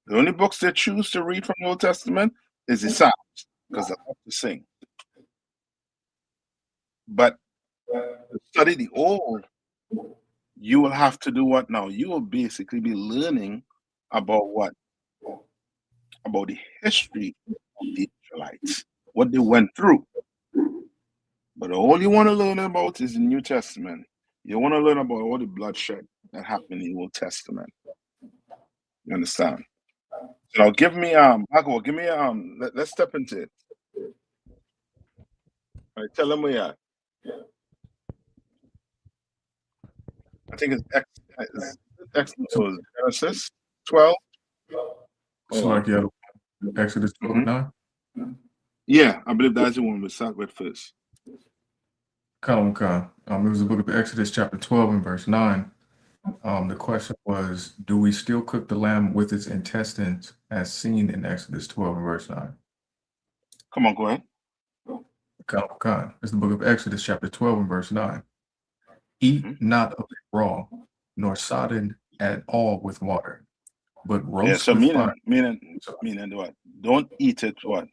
The only books they choose to read from the Old Testament is the Psalms, because they love to sing. But to study the Old, you will have to do what now? You will basically be learning about what? About the history of the Israelites, what they went through. But all you want to learn about is the New Testament. You want to learn about all the bloodshed that happened in the Old Testament. You understand? So now give me Michael, give me let's step into it. All right, tell them where you're at. I think it's Genesis 12. It's like Exodus 12:9. Yeah, I believe that's the one we start with first. It was the book of Exodus chapter 12 and verse 9. The question was, do we still cook the lamb with its intestines as seen in Exodus 12 and verse 9? Come on, go ahead. It's the book of Exodus chapter 12 and verse 9. Eat not of it raw, nor sodden at all with water, but roast with fire. Meaning what? Don't eat it what?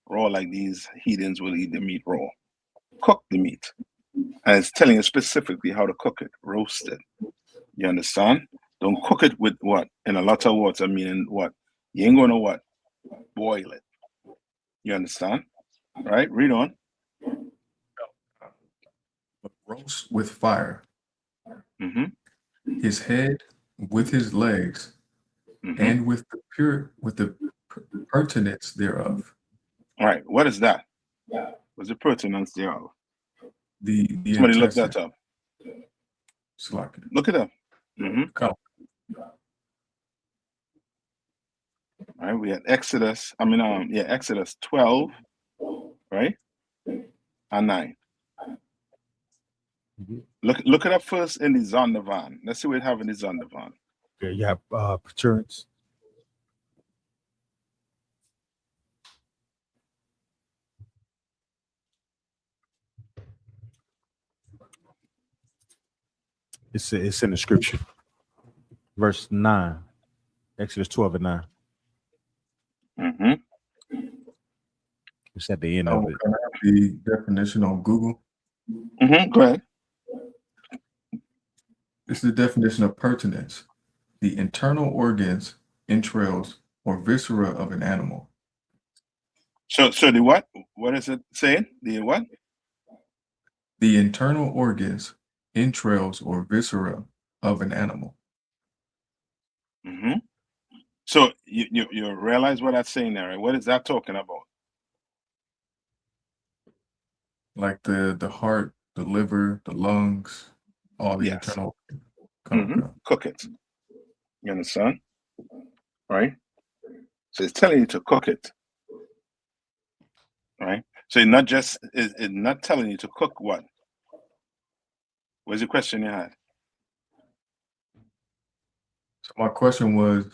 Raw, like these heathens will eat the meat raw. Cook the meat. And it's telling you specifically how to cook it, roast it. You understand? Don't cook it with what? In a lot of water, meaning what? You ain't gonna what? Boil it. You understand? Right? Read on. But roast with fire. Mm-hmm. His head with his legs, and with the pertinence thereof. All right. What is that? What's the pertinence thereof? Somebody look that up. Look it up. All right, we had Exodus. Exodus 12, right? And 9. Look it up first in the Zondervan. Let's see what we have in the Zondervan. Okay, you have perturance. It's in the scripture. Verse 9. Exodus 12 and 9. It's at the end of it. The definition on Google. Go ahead. This is the definition of pertinence: the internal organs, entrails, or viscera of an animal. So the what? What is it saying? The what? The internal organs, entrails, or viscera of an animal. So you realize what that's saying there, right? What is that talking about? Like the heart, the liver, the lungs, all the internal. Cook it. You understand? Right? So it's telling you to cook it. Right? So it's not telling you to cook what? What's the question you had? So my question was,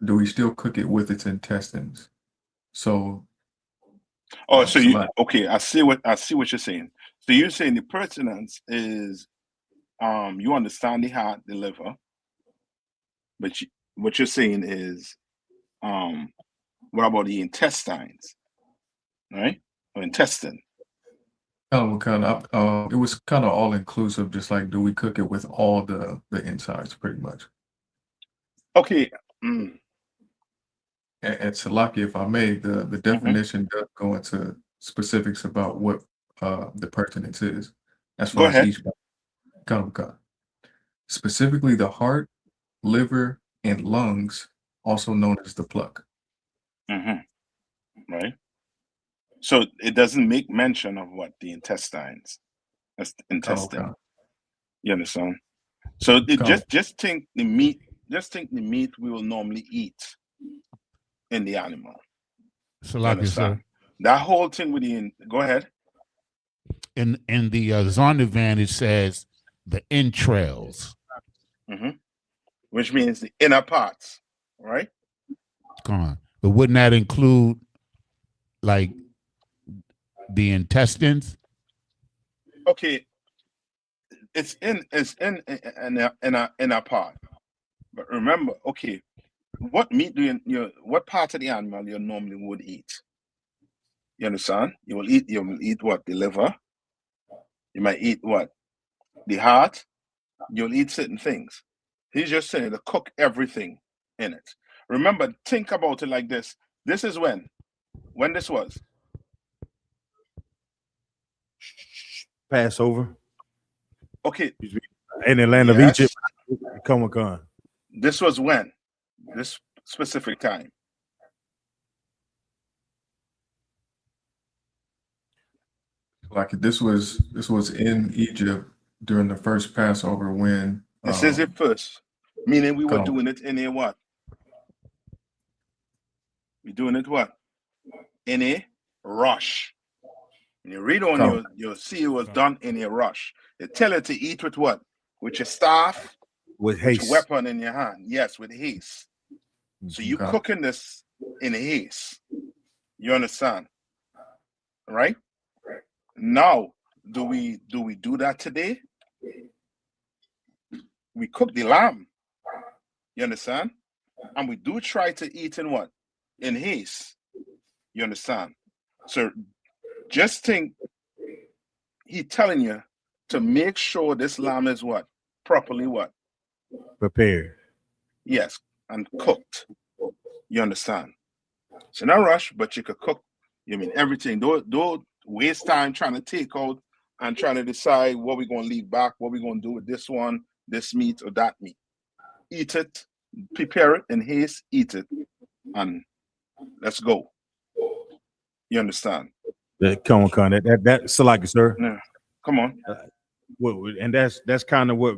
do we still cook it with its intestines? So I see what you're saying. So you're saying the pertinence is you understand the heart, the liver, but what you're saying is what about the intestines? Right? Or intestine. It was kind of all inclusive, just like, do we cook it with all the insides pretty much? Okay. And Salaki, if I may, the definition does go into specifics about what the pertinence is. As far as each specifically the heart, liver, and lungs, also known as the pluck. Right. So it doesn't make mention of what? The intestines. That's intestine. You understand? So just think the meat. Just think the meat we will normally eat in the animal. So like you said, that whole thing with the go ahead. In the Zondervan, it says the entrails, which means the inner parts, right? Come on, but wouldn't that include like the intestines? Okay, it's in a part. But remember, okay, what meat do what part of the animal you normally would eat? You understand? You will eat what? The liver. You might eat what? The heart. You'll eat certain things. He's just saying to cook everything in it. Remember, think about it like this. This is when this was. Passover. Okay. In the land of Egypt. Come on. This was when? This specific time. Like this was in Egypt during the first Passover when this is it first, meaning we were doing it in a what? We're doing it what? In a rush. When you read on you'll see it was done in a rush. They tell you to eat with what? With your staff, with haste. With your weapon in your hand. Yes, with haste. So you cooking this in haste. You understand? Right? Now, do we do that today? We cook the lamb. You understand? And we do try to eat in what? In haste. You understand? So just think, he telling you to make sure this lamb is what? Properly what? Prepared. Yes, and cooked. You understand? It's not a rush, but you could cook. You mean everything. Don't waste time trying to take out and trying to decide what we're going to leave back, what we're going to do with this one, this meat or that meat. Eat it, prepare it in haste, eat it, and let's go. You understand? Come on. That's so like it, sir. Yeah. Come on. And that's kind of what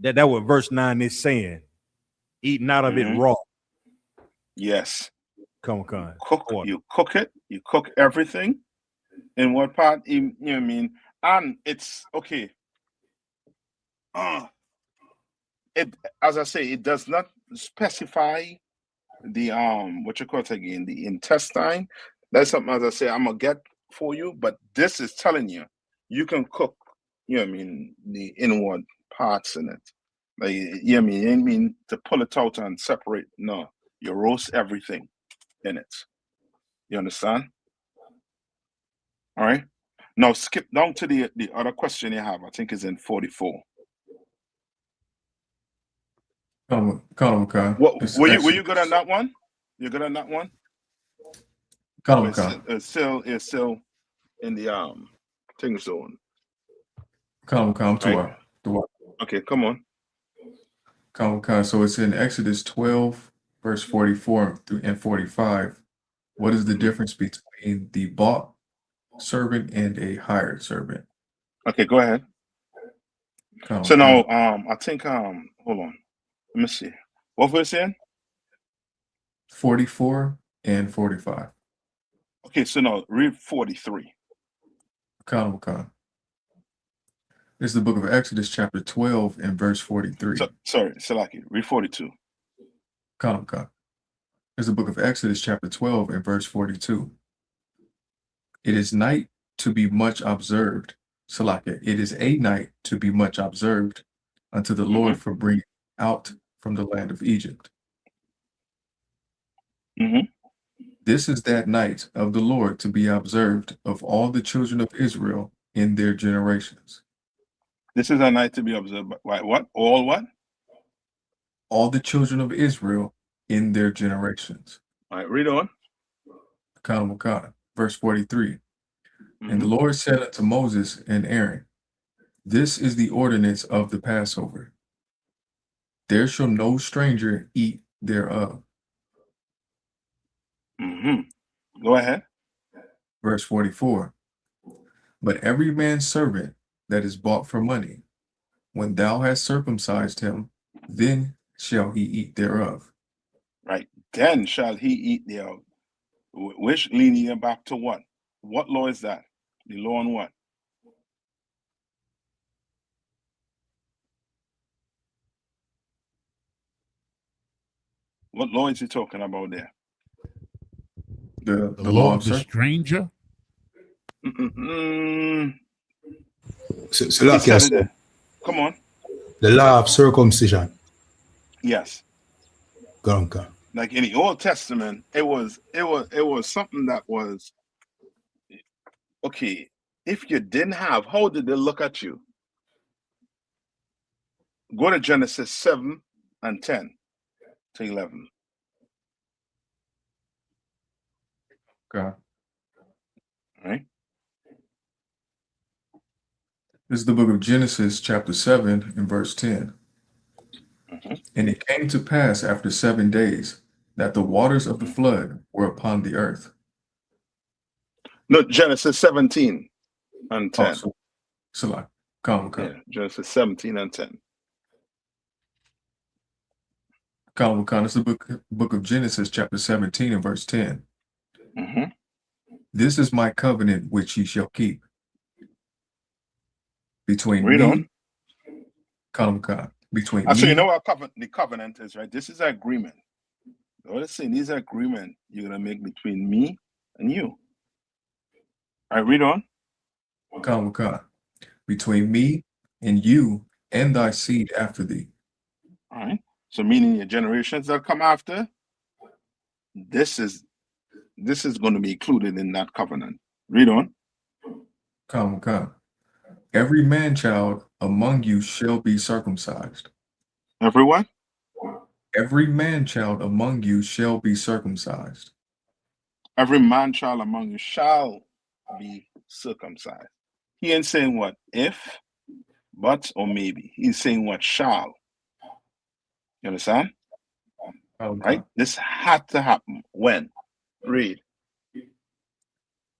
that what verse 9 is saying. Eating out of it raw. Yes. Come on. You cook it. You cook everything. In what part? You know what I mean? And it's okay. It, as I say, it does not specify the what you call it again, the intestine. That's something, as I say, I'm gonna get for you, but this is telling you can cook, you know what I mean, the inward parts in it. Like, you know what I mean? You mean to pull it out and separate. No, you roast everything in it. You understand? All right. Now skip down to the other question you have. I think is in 44. Were you good on that one? You good on that one? It's still in the thing zone. Okay, come on. So it's in Exodus 12, verse 44 and 45. What is the difference between the bought servant and a hired servant? Okay, go ahead. So now I think hold on. Let me see. What was it saying? 44 and 45. Okay, so now read 43. This is the book of Exodus, chapter 12, and verse 43. Sorry, Salaki, read 42. This is the book of Exodus, chapter 12, and verse 42. It is night to be much observed. Salaki, it is a night to be much observed unto the Lord for bringing out from the land of Egypt. This is that night of the Lord to be observed of all the children of Israel in their generations. This is a night to be observed by what? All what? All the children of Israel in their generations. All right, read on. Verse 43. And the Lord said unto Moses and Aaron, this is the ordinance of the Passover. There shall no stranger eat thereof. Go ahead. Verse 44. But every man's servant that is bought for money, when thou hast circumcised him, then shall he eat thereof. Right. Then shall he eat thereof. Which leading you back to what? What law is that? The law on what? What law is he talking about there? The law of the stranger? So like you said, come on. The law of circumcision. Yes. Go on. Like in the Old Testament, it was something that was okay. If you didn't have, how did they look at you? Go to Genesis 7 and 10 to 11. Okay. All right. This is the book of Genesis, chapter 7, and verse 10. And it came to pass after 7 days that the waters of the flood were upon the earth. No, Genesis 17 and 10. Come. Yeah, Genesis 17 and 10. Come. It's the book of Genesis, chapter 17, and verse 10. This is my covenant which ye shall keep between Read me. On. Come. Between So me. you know what the covenant is, right? This is an agreement. What it's saying, this is an agreement you're gonna make between me and you. All right, read on. Come. Between me and you and thy seed after thee. All right. So meaning your generations that come after, this is going to be included in that covenant. Read on. Come. Every man child among you shall be circumcised. Everyone? Every man child among you shall be circumcised. Every man child among you shall be circumcised. He ain't saying what if, but, or maybe. He's saying what shall. You understand? Right? This had to happen. When? Read.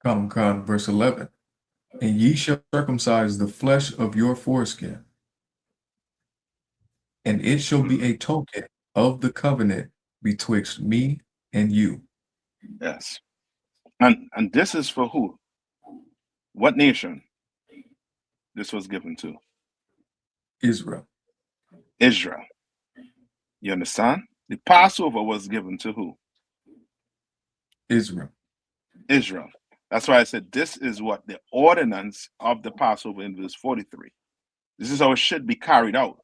Come, verse 11. And ye shall circumcise the flesh of your foreskin, and it shall be a token of the covenant betwixt me and you. Yes. And this is for who? What nation this was given to? Israel. Israel. You understand? The Passover was given to who? Israel. Israel. That's why I said this is what the ordinance of the Passover in verse 43. This is how it should be carried out.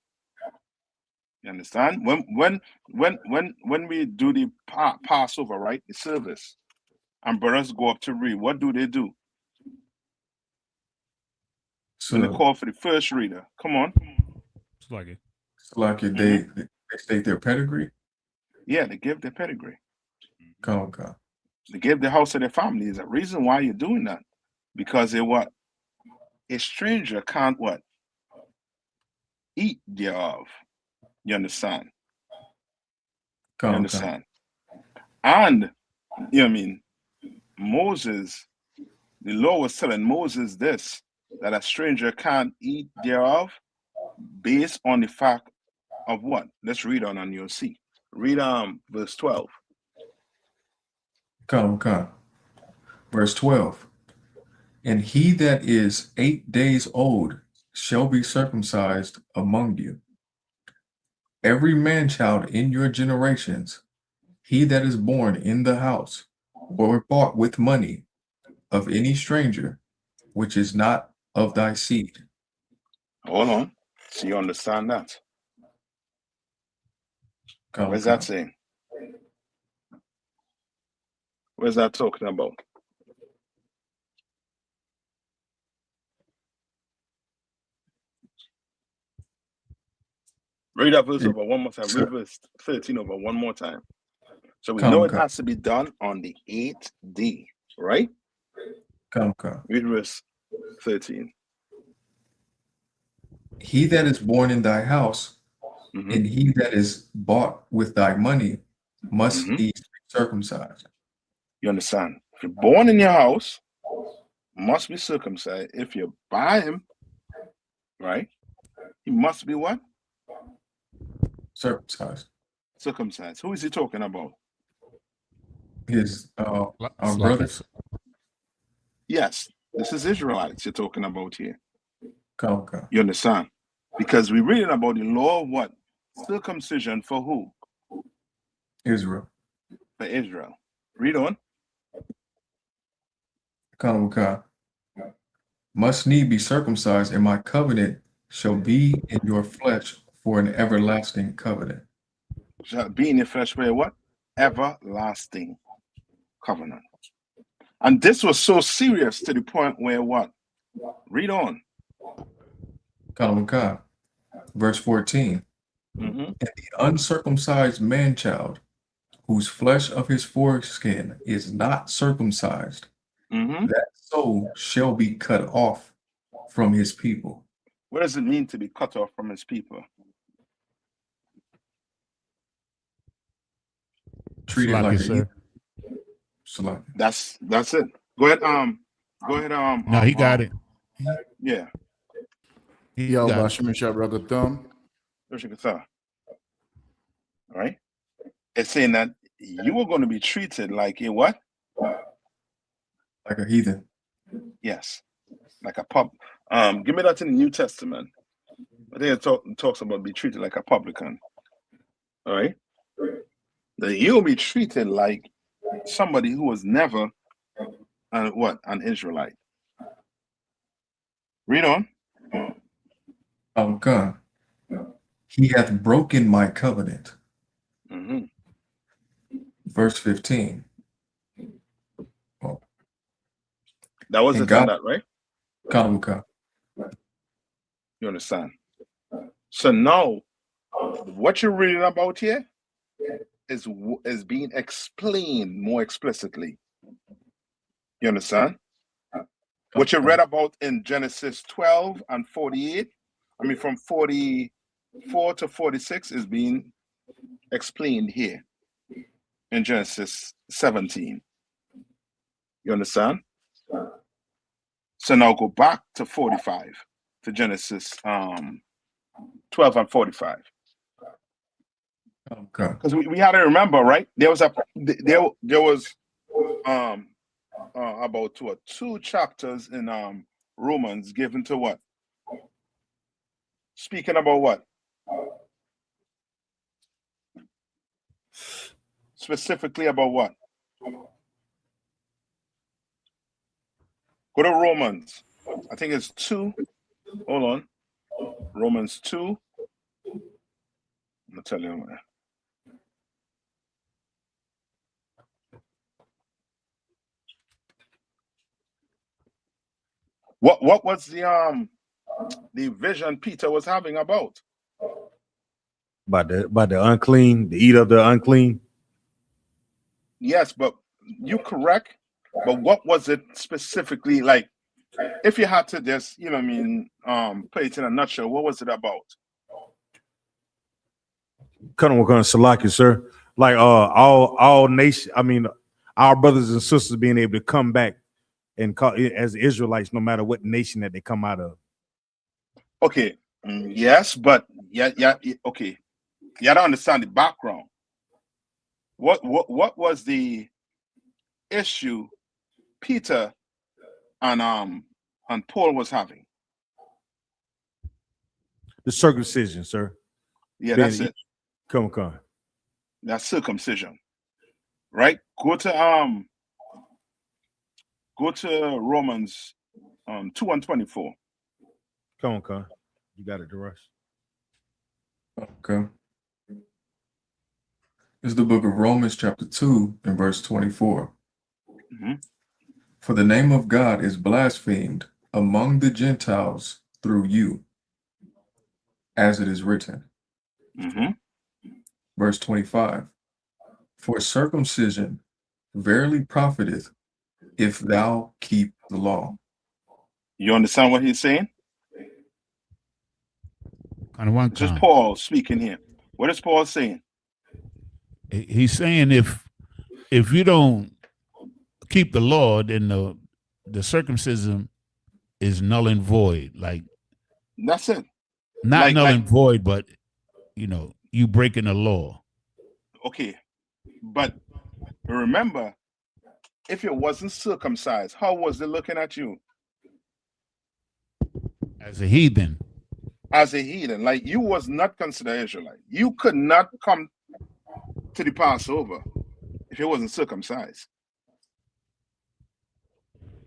You understand? When we do the Passover, right, the service, and brothers go up to read, what do? So when they call for the first reader, come on. They state their pedigree. Yeah, they give their pedigree. Come. They give the house of their family. There's a reason why you're doing that. Because a stranger can't eat thereof. You understand? You understand? And, you know what I mean? Moses, the law was telling Moses this, that a stranger can't eat thereof based on the fact of what? Let's read on and you'll see. Read verse 12. Come. Verse 12. And he that is 8 days old shall be circumcised among you. Every man child in your generations, he that is born in the house, or bought with money of any stranger, which is not of thy seed. Hold on. So you understand that? Where's that saying? Where's that talking about? Read that verse over one more time. Read verse 13 over one more time. So we know it has to be done on the 8th day, right? Come. Read verse 13. He that is born in thy house, and he that is bought with thy money must be circumcised. You understand? If you're born in your house, must be circumcised. If you buy him, right, He must be what? Circumcised. Circumcised. Who is he talking about? His our brothers. Yes, this is Israelites you're talking about here. Okay. You understand? Because we're reading about the law of what? Circumcision for who? Israel. For Israel. Read on. Okay. Must need be circumcised, and my covenant shall be in your flesh for an everlasting covenant. Shall be in your flesh for a what? Everlasting covenant. And this was so serious to the point where what? Read on. Verse 14. And the uncircumcised man-child, whose flesh of his foreskin is not circumcised, that soul shall be cut off from his people. What does it mean to be cut off from his people? Treated like a That's it. Go ahead. Go ahead. No, he got it. Yeah. Yo, Bashim Shah Ragatham. All right. It's saying that you are going to be treated like a what? Like a heathen. Yes. Like a pub. Give me that in the New Testament. I think it talks about be treated like a publican. All right. That you'll be treated like somebody who was never an Israelite. Read on. God. He hath broken my covenant. Verse 15. That was the conduct, right? You understand? So now, what you're reading about here is being explained more explicitly. You understand? What you read about in Genesis 12 and 48, I mean from 44 to 46 is being explained here in Genesis 17. You understand? So now go back to 45, to Genesis 12 and 45. Okay. Because we had to remember, right? There was about two chapters in Romans given to what? Speaking about what? Specifically about what? Go to Romans. I think it's 2. Hold on. Romans 2. I'm gonna tell you. What was the vision Peter was having about? About the unclean, the eat of the unclean. Yes, but you correct. But what was it specifically like? If you had to just, you know what I mean, play it in a nutshell, what was it about? Kind of Salaki, sir. Like all nation, I mean, our brothers and sisters being able to come back and call as Israelites, no matter what nation that they come out of. Okay, yes, but yeah, okay. You gotta understand the background. What was the issue Peter and Paul was having? The circumcision, sir. Yeah, that's it. Come. That's circumcision, right? Go to Romans 2 and 24. Come on. You got it, DeRush. Okay. It's the book of Romans, chapter 2, and verse 24. For the name of God is blasphemed among the Gentiles through you, as it is written. Verse 25. For circumcision verily profiteth if thou keep the law. You understand what he's saying? This is Paul speaking here. What is Paul saying? He's saying if you don't keep the law, then the circumcision is null and void. Like that's it. Not null and void, but you breaking the law. Okay, but remember, if it wasn't circumcised, how was they looking at you? As a heathen. As a heathen, like you was not considered Israelite. You could not come to the Passover if it wasn't circumcised.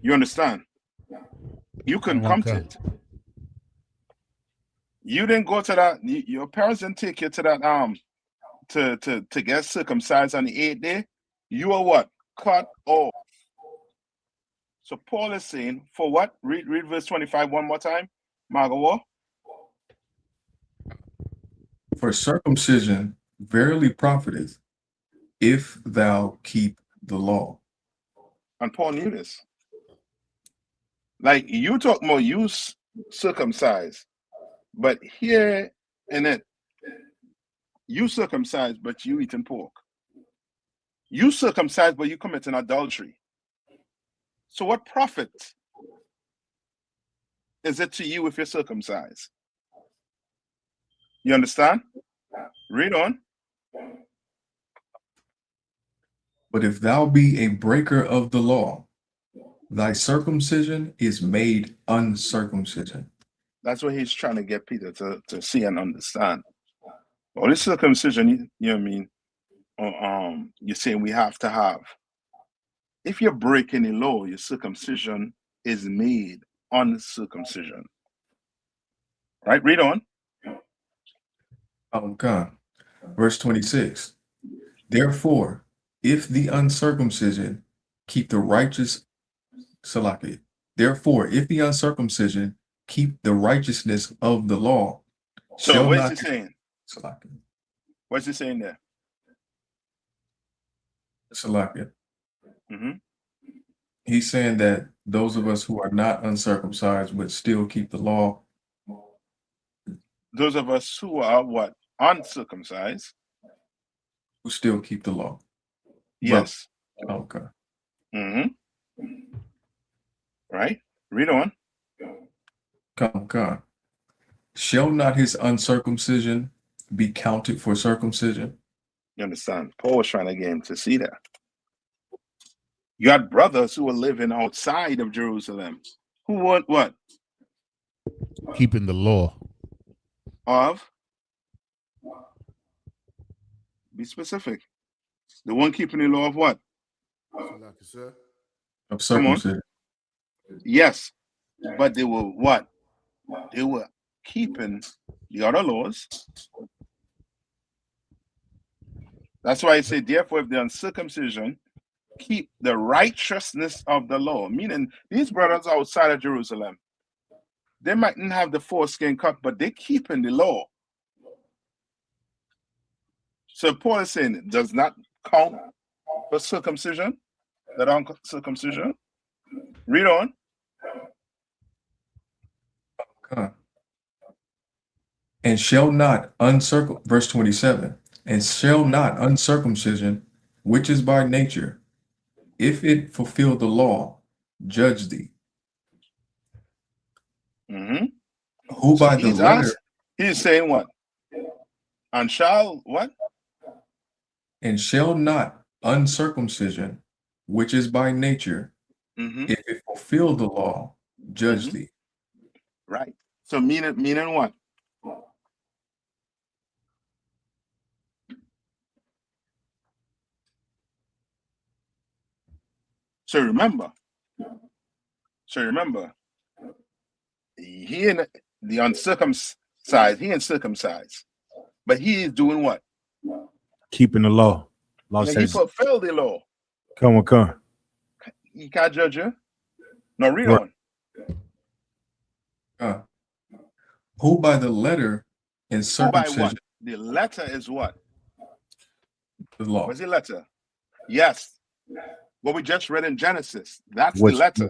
You understand? You couldn't come to it. You didn't go to that. Your parents didn't take you to that to get circumcised on the 8th day. You are what? Cut off. So Paul is saying, for what? Read verse 25 one more time. Magawa. For circumcision verily profiteth, if thou keep the law. And Paul knew this. Like you talk more, you circumcised, but here in it, you circumcised, but you eating pork. You circumcised, but you committing adultery. So what profit is it to you if you're circumcised? You understand? Read on. But if thou be a breaker of the law, thy circumcision is made uncircumcision. That's what he's trying to get Peter to see and understand. Well, this circumcision, you know what I mean? You're saying we have to have. If you're breaking the law, your circumcision is made uncircumcision. Right? Read on. Okay. Verse 26. Therefore, if the uncircumcision keep the righteous Salaki. Therefore, if the uncircumcision keep the righteousness of the law, so what's he saying? Salaki. What's he saying there? Salaki. He's saying that those of us who are not uncircumcised would still keep the law. Those of us who are what? Uncircumcised. Who still keep the law. Yes. Well, okay. Right? Read on. Come. Shall not his uncircumcision be counted for circumcision? You understand? Paul was trying to get him to see that. You had brothers who were living outside of Jerusalem who were what? Keeping the law. Of? Be specific. The one keeping the law of what? Of circumcision. Yes. But they were what? They were keeping the other laws. That's why I say, therefore, if the uncircumcision keep the righteousness of the law, meaning these brothers outside of Jerusalem, they mightn't have the foreskin cut, but they're keeping the law. So Paul is saying it does not count for circumcision, that uncircumcision. Read on. And shall not verse 27, and shall not uncircumcision, which is by nature, if it fulfill the law, judge thee. Who by the letter? He's saying what? And shall what? And shall not uncircumcision, which is by nature, if it fulfill the law, judge thee. Right. So meaning what? So remember, he and the uncircumcised, he ain't circumcised, but he is doing what? Keeping the law. He fulfilled the law. Come on. He can't judge you. No, read on. Who by the letter and circumcision? Who by what? The letter is what? The law. What's the letter? Yes. What we just read in Genesis. That's the letter.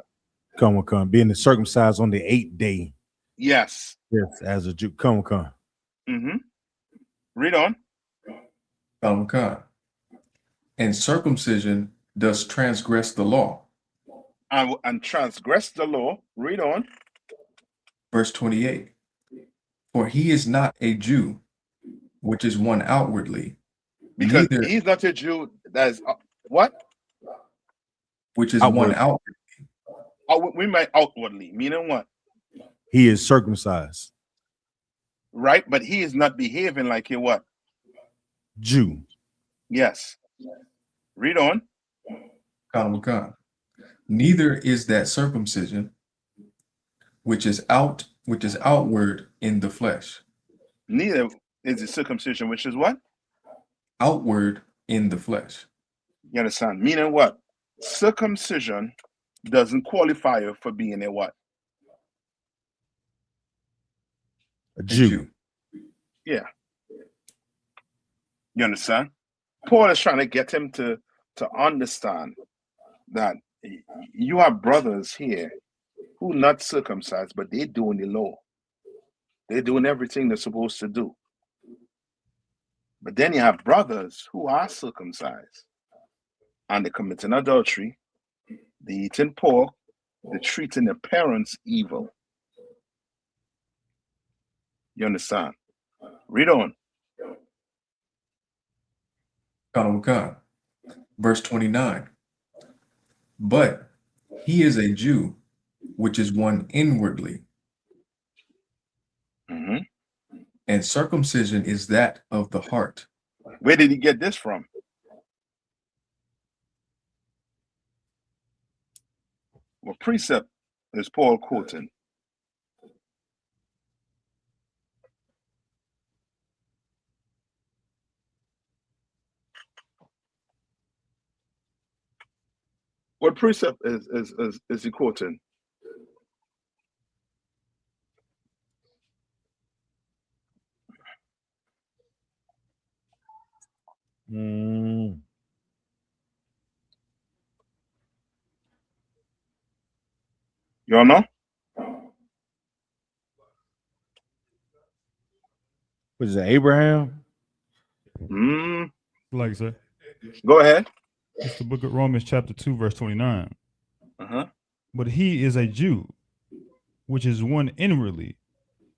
Come on. Being circumcised on the 8th day. Yes. Yes, as a Jew. Come on. Read on. And circumcision does transgress the law. And transgress the law. Read on. Verse 28. For he is not a Jew, which is one outwardly. Because he's not a Jew. That is what? Which is one outwardly. We might outwardly, meaning what? He is circumcised. Right, but he is not behaving like a what? Jew. Yes. Read on. Neither is that circumcision which is outward in the flesh. Neither is the circumcision which is what? Outward in the flesh. You understand? Meaning what? Circumcision doesn't qualify you for being a what? A Jew. Yeah. You understand? Paul is trying to get him to understand that you have brothers here who not circumcised, but they're doing the law. They're doing everything they're supposed to do. But then you have brothers who are circumcised and they're committing adultery, they're eating pork, they're treating their parents evil. You understand? Read on. Verse 29. But he is a Jew, which is one inwardly. And circumcision is that of the heart. Where did he get this from? What precept is Paul quoting? What precept is he quoting? Y'all know? Was it Abraham? Like I said. Go ahead. It's the book of Romans chapter 2, verse 29. Uh-huh. But he is a Jew, which is one inwardly,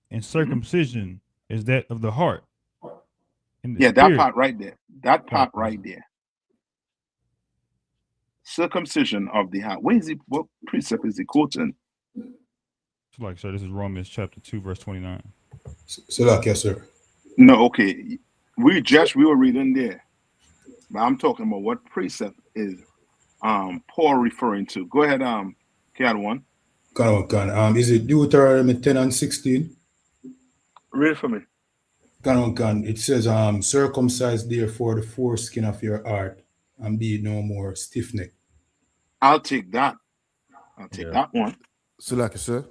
and circumcision is that of the heart. Yeah, that part right there. That part right there. Circumcision of the heart. Where is he? What precept is he quoting? Like, sir, this is Romans chapter 2, verse 29. Yes, sir. No, okay. We were reading there. But I'm talking about what precept is Paul referring to. Go ahead, K1. Is it Deuteronomy 10 and 16? Read it for me. It says, circumcise therefore the foreskin of your heart and be no more stiff-necked. I'll take that. I'll take that one. Salaka, sir.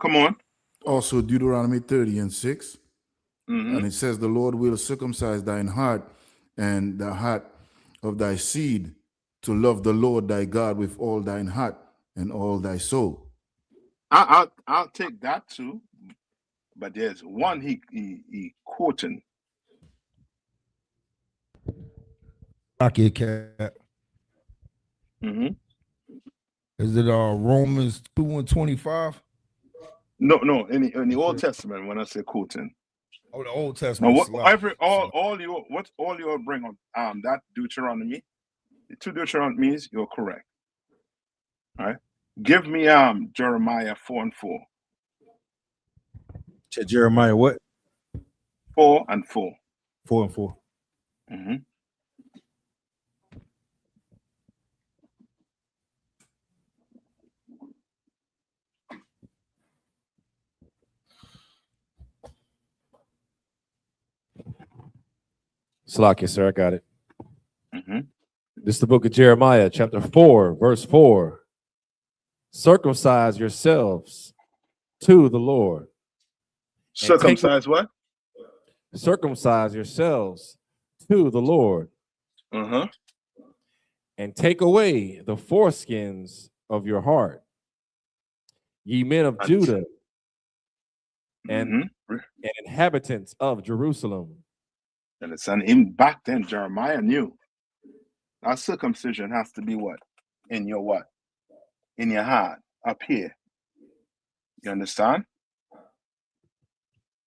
Come on. Also Deuteronomy 30 and 6. And it says, the Lord will circumcise thine heart and the heart of thy seed to love the Lord thy God with all thine heart and all thy soul. I'll take that too. But there's one he quoting. Rocky cat. Is it Romans 2 and 25? No. In the Old Testament, when I say quoting. Oh, the Old Testament. Now, all you bring on that Deuteronomy, the two Deuteronomies, you're correct. All right. Give me Jeremiah 4 and 4. Jeremiah what? 4 and 4. 4 and 4. Slakia, sir, I got it. This is the book of Jeremiah, chapter 4, verse 4. Circumcise yourselves to the Lord. Circumcise what? Circumcise yourselves to the Lord. And take away the foreskins of your heart, ye men of Judah and inhabitants of Jerusalem. And it's even back then, Jeremiah knew that circumcision has to be what? In your what? In your heart, up here. You understand?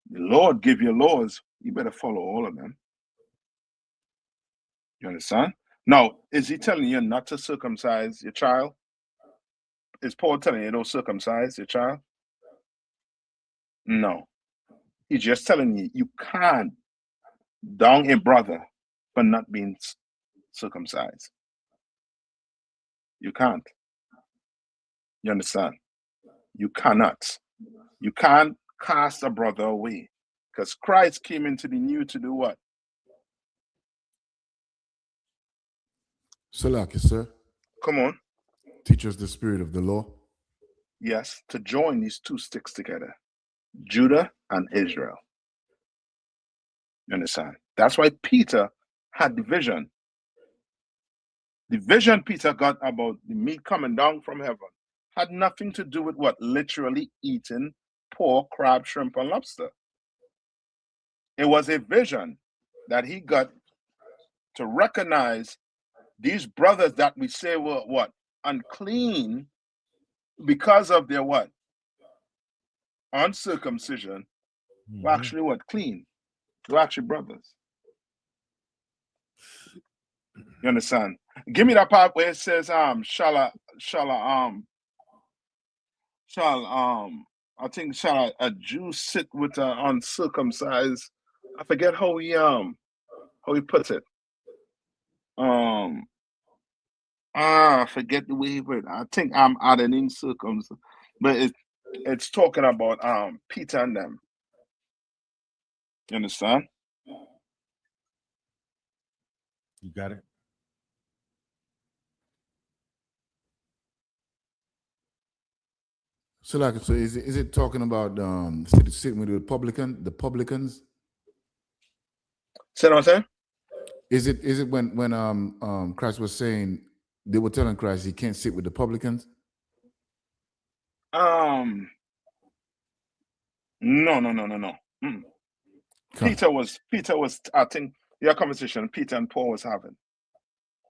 The Lord give you laws, you better follow all of them. You understand? Now, is he telling you not to circumcise your child? Is Paul telling you don't circumcise your child? No. He's just telling you you can't down a brother for not being circumcised. You can't. You understand? You cannot. You can't cast a brother away. Because Christ came into the new to do what? Salaki, sir. Come on. Teach us the spirit of the law. Yes, to join these two sticks together, Judah and Israel. You understand? That's why Peter had the vision. The vision Peter got about the meat coming down from heaven had nothing to do with what? Literally eating pork, crab, shrimp, and lobster. It was a vision that he got to recognize these brothers that we say were what? Unclean because of their what? Uncircumcision. Were actually what? Clean. Were actually brothers. You understand? Give me that part where it says I think shall a Jew sit with an uncircumcised? I forget how he puts it. I forget the way he put it. I think I'm adding in circumcised, but it's talking about Peter and them. You understand? You got it. So, like, so is it talking about sitting with the publicans? Say what I'm saying? Is it when Christ was saying they were telling Christ he can't sit with the publicans? No. Mm. Peter was I think your conversation Peter and Paul was having.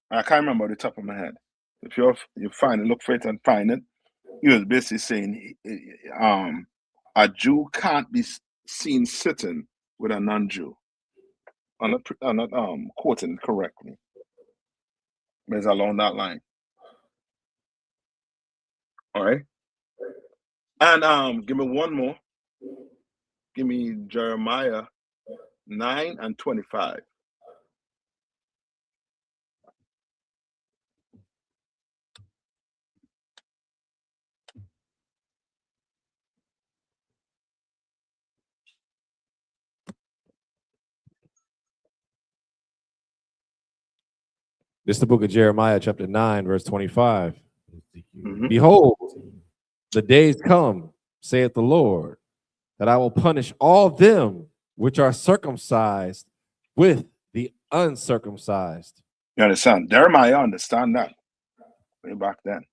I can't remember the top of my head. If you find it, look for it and find it. He was basically saying a Jew can't be seen sitting with a non-Jew. I'm not quoting it correctly. But it's along that line. All right. And give me one more. Give me Jeremiah 9:25. This is the book of Jeremiah, chapter 9, verse 25. Behold, the days come, saith the Lord, that I will punish all them which are circumcised with the uncircumcised. You understand? Jeremiah understand that way back then.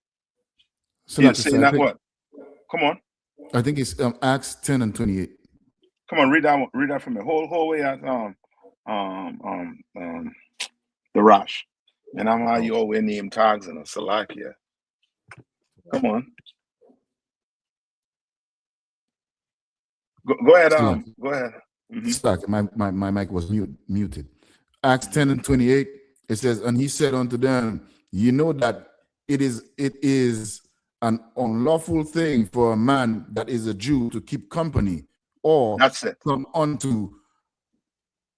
So he's saying that what? Come on. I think it's Acts 10:28. Come on, read that from the whole way at the Rush. And I'm how you always name tags in a Salakia. Come on. Go ahead. Go ahead. My mic was muted. Acts 10:28. It says, and he said unto them, you know that it is an unlawful thing for a man that is a Jew to keep company or come unto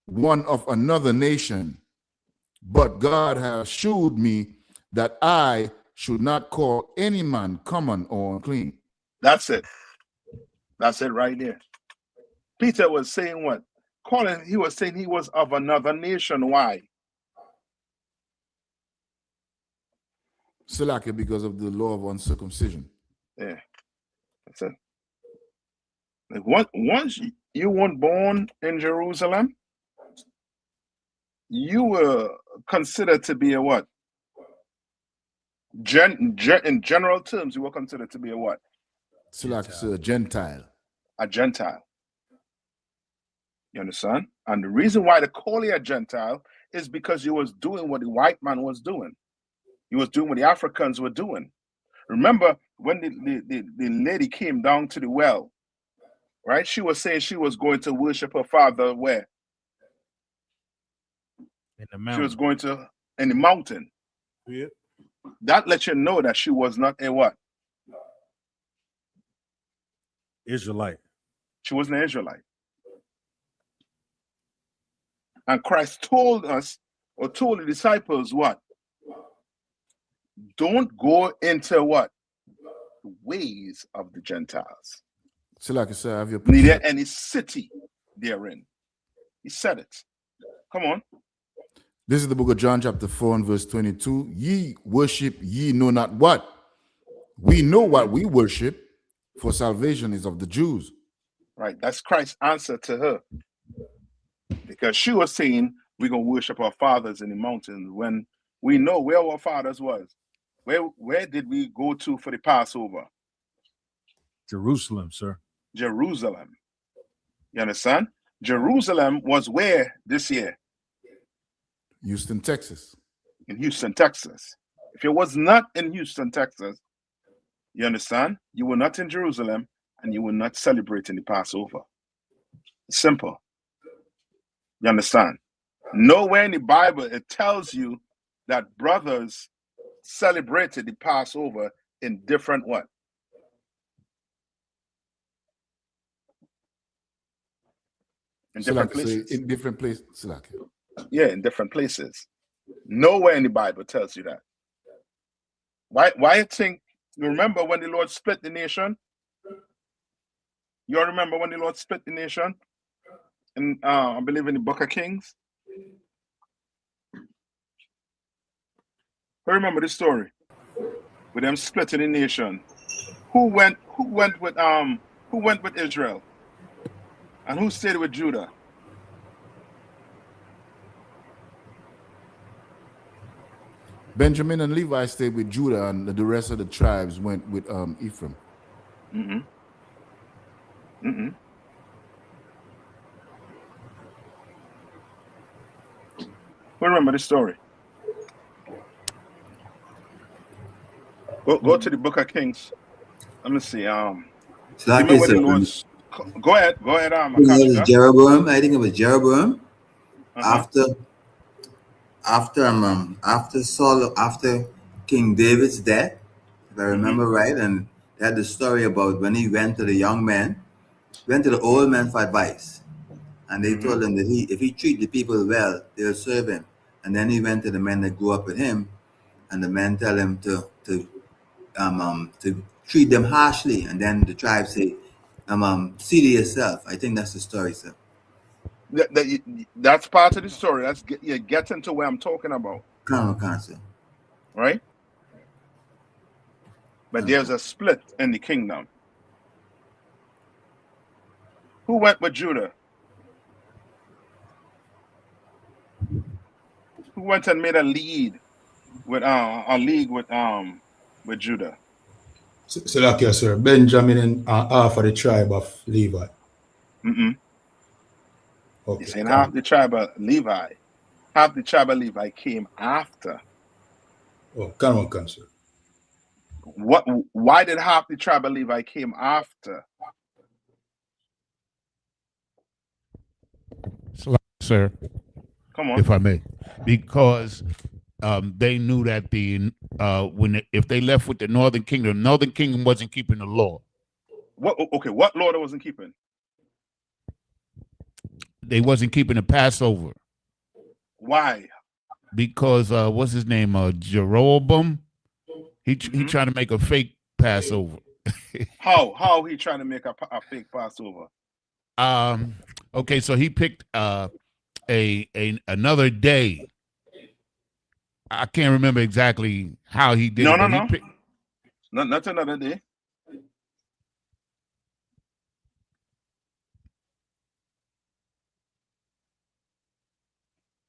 one of another nation. But God has shewed me that I should not call any man common or unclean. That's it. That's it right there. Peter was saying what? He was saying he was of another nation. Why? Salaki, because of the law of uncircumcision. Yeah. That's it. Like once you weren't born in Jerusalem, you were considered to be a what? In general terms, you were considered to be a what? Salaki, a Gentile. A Gentile. You understand? And the reason why they call you a Gentile is because you was doing what the white man was doing. He was doing what the Africans were doing. Remember when the lady came down to the well right? She was saying she was going to worship her father where? In the mountain. She was going to in the mountain. Yeah. That lets you know that she was not a what? Israelite. She wasn't an Israelite. And Christ told us, or told the disciples what? Don't go into what? The ways of the Gentiles. So like I said, I have your Neither any city therein. He said it. Come on. This is the book of John, chapter 4, and verse 22. Ye worship ye know not what. We know what we worship, for salvation is of the Jews. Right. That's Christ's answer to her. Because she was saying, we're going to worship our fathers in the mountains when we know where our fathers was. Where did we go to for the Passover? Jerusalem, sir. Jerusalem. You understand? Jerusalem was where this year? Houston, Texas. In Houston, Texas. If it was not in Houston, Texas, you understand? You were not in Jerusalem and you were not celebrating the Passover. Simple. You understand? Nowhere in the Bible it tells you that brothers celebrated the Passover in different what? In different places. In different places. Yeah, in different places. Nowhere in the Bible tells you that. Why you think, you remember when the Lord split the nation? You all remember when the Lord split the nation? In I believe in the Book of Kings. Who remember the story? With them splitting the nation. Who went with Israel? And who stayed with Judah? Benjamin and Levi stayed with Judah, and the rest of the tribes went with Ephraim. Mm-hmm. Mm-hmm. Who remember the story? Go to the Book of Kings. Let me see. So remember when the Lord's, go ahead. Jeroboam. I think it was Jeroboam. After Saul, after King David's death, if I remember right, and they had the story about when he went to the young men, went to the old men for advice, and they told him that if he treat the people well, they'll serve him. And then he went to the men that grew up with him, and the men tell him to treat them harshly, and then the tribe say, see to yourself. I think that's the story, sir. That's part of the story. That's getting to where I'm talking about. Sir. Right? But there's a split in the kingdom. Who went with Judah? Who went and made a league with Judah? So like you, sir, Benjamin and half of the tribe of Levi. Mm-mm. Okay, You're saying half the tribe of Levi. Half the tribe of Levi came after. Oh, come on, sir. Why did half the tribe of Levi came after? Sir, come on. If I may, because they knew that if they left with the Northern Kingdom wasn't keeping the law. What law they wasn't keeping? They wasn't keeping the Passover. Why? Because what's his name? Jeroboam. He trying to make a fake Passover. How he trying to make a fake Passover? Okay, so he picked another day. I can't remember exactly how he did it. No. Not another day.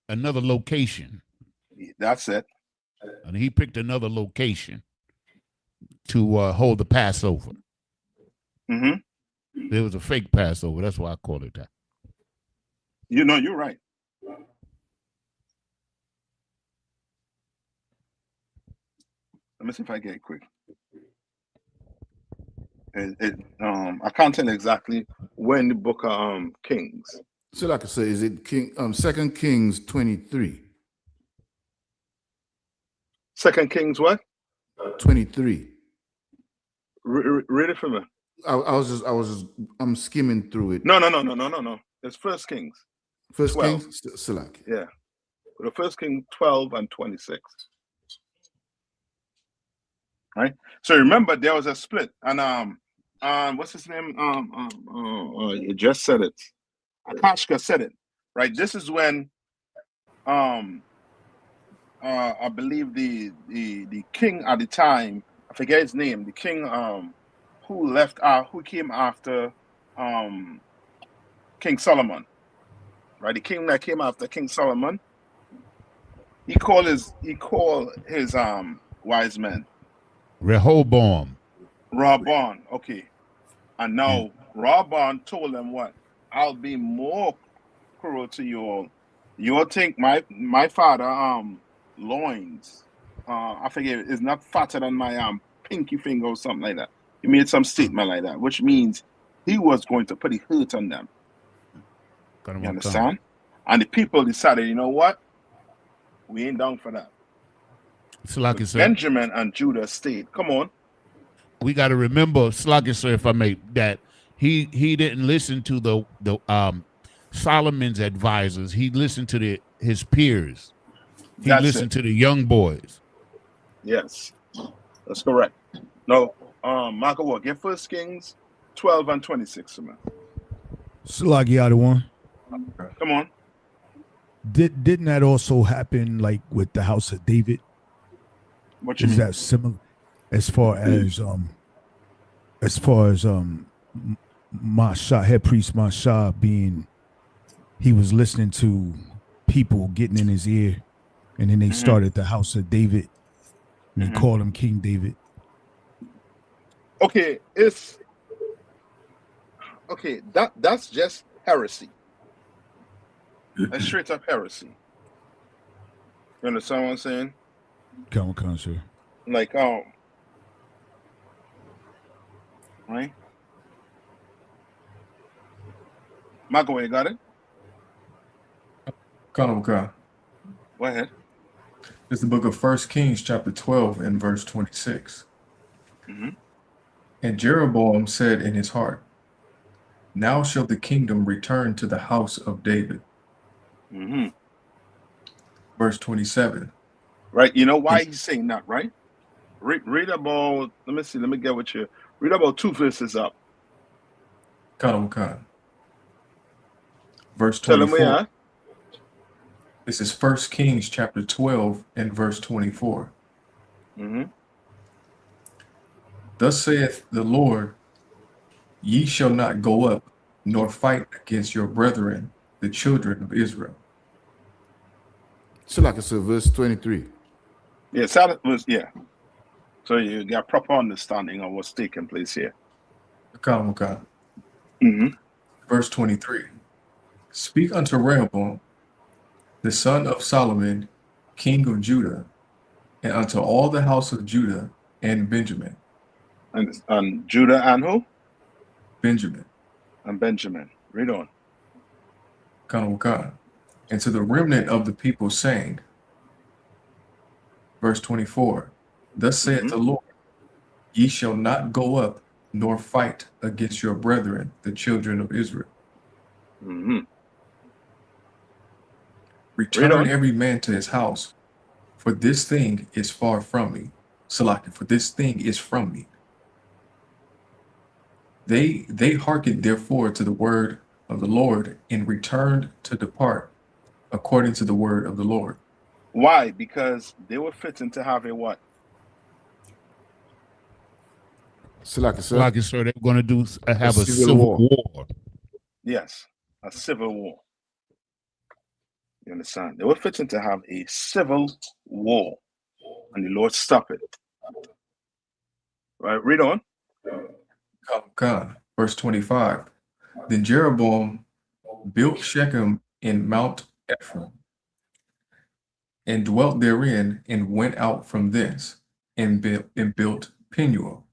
Another location. That's it. And he picked another location to hold the Passover. Mm-hmm. It was a fake Passover. That's why I call it that. You know, you're right. Let me see if I get it quick. I can't tell exactly We're in the book of Kings. So like I say, is it King 2 Kings 23? 2 Kings what? 23. Read it for me. I'm skimming through it. No. It's First Kings. First 12. Kings, Salaki. Yeah. The First King 12 and 26. Right. So remember there was a split, and what's his name? You just said it. Akashka said it. Right. This is when I believe the king at the time, I forget his name, the king who came after King Solomon. Right, the king that came after King Solomon, he called his wise men. Rehoboam. Okay. And now Rehoboam told them what? I'll be more cruel to you all. You'll think my father loins, I forget, is not fatter than my pinky finger or something like that. He made some statement like that, which means he was going to put a hurt on them. You understand? And the people decided, you know what? We ain't down for that. Sluggy, sir. Benjamin and Judah stayed. Come on. We got to remember, Sluggy, sir, if I may, that he didn't listen to the Solomon's advisors. He listened to his peers. He listened to the young boys. Yes, that's correct. No, Marco, what? Get 1 Kings 12 and 26, man. Sluggy out of one. Come on. Didn't that also happen like with the house of David? What you mean? Is that similar as far as Masha, head priest Masha he was listening to people getting in his ear, and then they started the house of David, and they called him King David. Okay, that's just heresy. That's straight up heresy. You understand what I'm saying? Come on, sir. Like, right? Marco, you got it? Go ahead. It's the book of 1 Kings, chapter 12, and verse 26. And Jeroboam said in his heart, now shall the kingdom return to the house of David. Verse 27. Right. You know why he's saying that, right? Read about, let me get with you. Read about 2 verses up. Verse 24. This is 1 Kings chapter 12 and verse 24. Thus saith the Lord, ye shall not go up nor fight against your brethren, the children of Israel. So like I said, verse 23. Yes, yeah. So you got proper understanding of what's taking place here. Verse 23. Speak unto Rehoboam, the son of Solomon, king of Judah, and unto all the house of Judah and Benjamin. And Judah and who? Benjamin. And Benjamin. Read on. And to the remnant of the people, saying, verse 24, thus saith the Lord, ye shall not go up nor fight against your brethren, the children of Israel. Return every man to his house, for this thing is far from me. Salaki, for this thing is from me. They hearkened therefore to the word of the Lord and returned to depart according to the word of the Lord. Why? Because they were fitting to have a what? Like I said, they're going to have a civil war. Yes, a civil war. You understand? They were fitting to have a civil war, and the Lord stopped it. Right, read on. Verse 25. Then Jeroboam built Shechem in Mount Ephraim, and dwelt therein, and went out from thence, and built Penuel.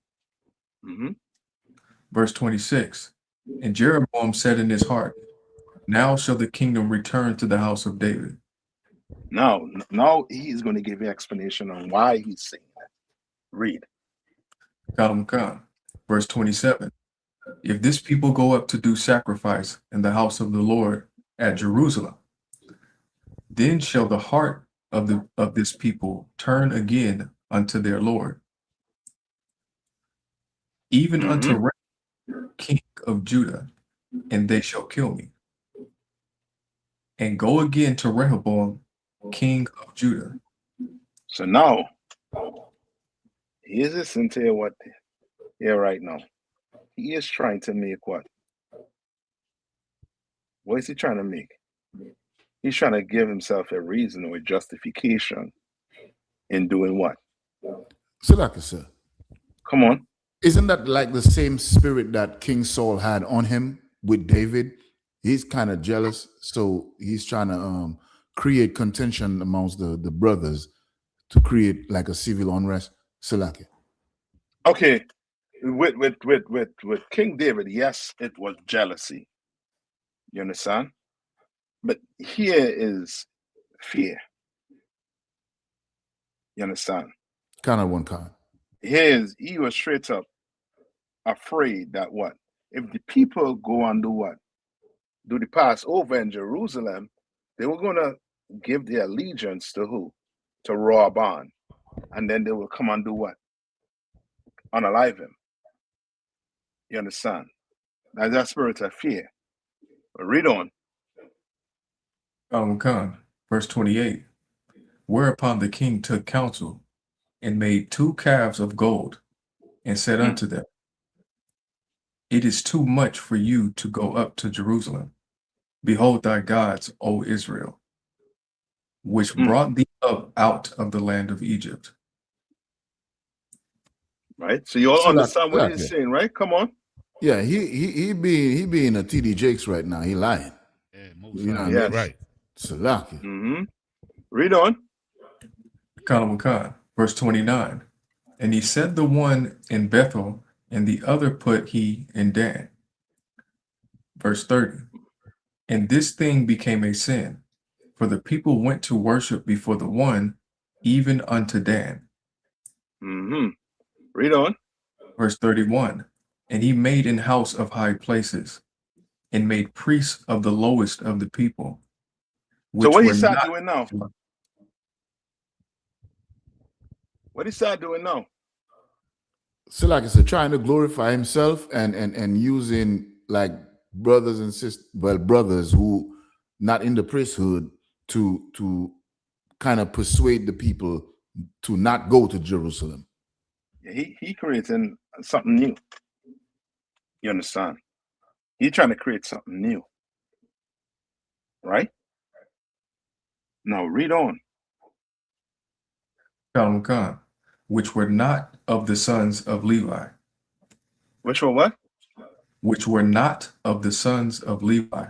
Verse 26. And Jeroboam said in his heart, now shall the kingdom return to the house of David. Now he's going to give you explanation on why he's saying that. Read. Verse 27. If this people go up to do sacrifice in the house of the Lord at Jerusalem, then shall the heart of this people turn again unto their Lord, even unto Rehoboam, king of Judah, and they shall kill me. And go again to Rehoboam, king of Judah. So now, here's listen to what here right now. He is trying to make what? What is he trying to make? He's trying to give himself a reason or a justification in doing what? Salaka, sir. Come on. Isn't that like the same spirit that King Saul had on him with David? He's kind of jealous, so he's trying to create contention amongst the brothers to create like a civil unrest. Salaka. Okay, with King David, yes, it was jealousy. You understand? But here is fear. You understand? Kind of one kind. He was straight up afraid that what? If the people go and do what? Do the Passover in Jerusalem, they were going to give their allegiance to who? To Rehoboam. And then they will come and do what? Unalive him. You understand? That's that spirit of fear. But read on. Verse 28. Whereupon the king took counsel and made 2 calves of gold and said unto them, it is too much for you to go up to Jerusalem. Behold thy gods, O Israel, which brought thee up out of the land of Egypt. Right? So you all understand what he's saying, right? Come on. Yeah, he being a TD Jakes right now. He lying. Yeah, you know what I mean? Right. Salaki. Read on. Verse 29. And he set the one in Bethel, and the other put he in Dan. Verse 30. And this thing became a sin, for the people went to worship before the one, even unto Dan. Read on. Verse 31. And he made an house of high places, and made priests of the lowest of the people. So what he started doing now? What he started doing now? So like I said, trying to glorify himself and using like brothers and sisters, brothers who not in the priesthood to kind of persuade the people to not go to Jerusalem. Yeah, he creating something new. You understand? He's trying to create something new. Right? Now read on. Which were not of the sons of Levi. Which were what? Which were not of the sons of Levi.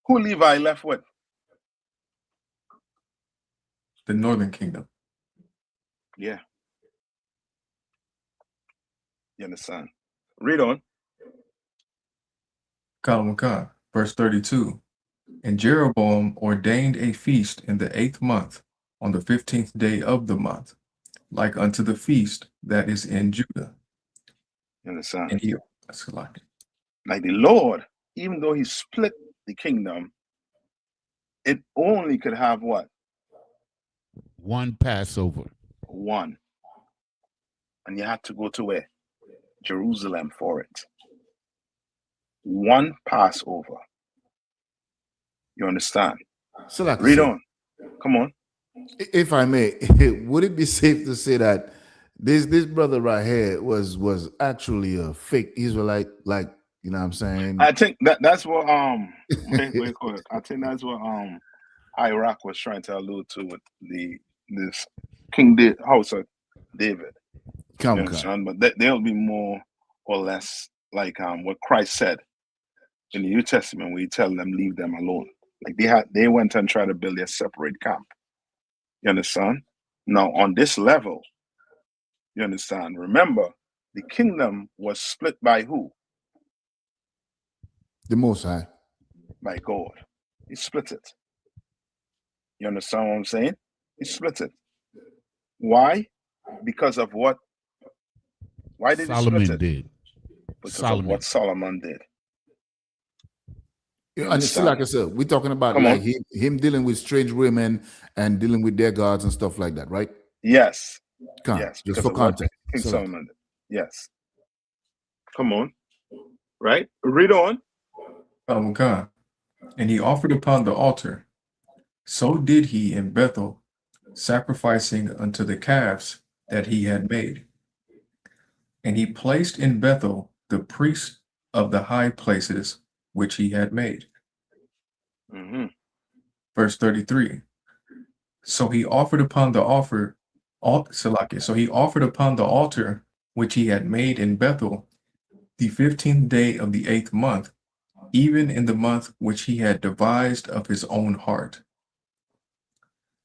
Who Levi left with? The northern kingdom. Yeah. You understand? Read on. Verse 32. And Jeroboam ordained a feast in the 8th month, on the 15th day of the month, like unto the feast that is in Judah. You understand? And like the Lord, even though he split the kingdom, it only could have what? One Passover. One. And you had to go to where? Jerusalem for it. One Passover. You understand? So like read on. Come on. If I may, would it be safe to say that this brother right here was actually a fake Israelite, like, you know what I'm saying? I think that's what wait, call it. I think that's what Iraq was trying to allude to with this house of David. But they'll be more or less like what Christ said in the New Testament, where he tell them leave them alone. Like they went and tried to build a separate camp. You understand? Now on this level, you understand? Remember, the kingdom was split by who? The Most High. By God. He split it. You understand what I'm saying? He split it. Why? Because of what? Why did Solomon he split it? did. Because of what Solomon did. And it's still, like I said, we're talking about like him dealing with strange women and dealing with their gods and stuff like that, right? Yes. Yes, just Because for of what context. King Solomon did. Yes. Come on. Right? Read on. God. And he offered upon the altar. So did he in Bethel, sacrificing unto the calves that he had made. And he placed in Bethel the priests of the high places which he had made. Verse 33. So he offered upon the So he offered upon the altar which he had made in Bethel the 15th day of the 8th month, even in the month which he had devised of his own heart,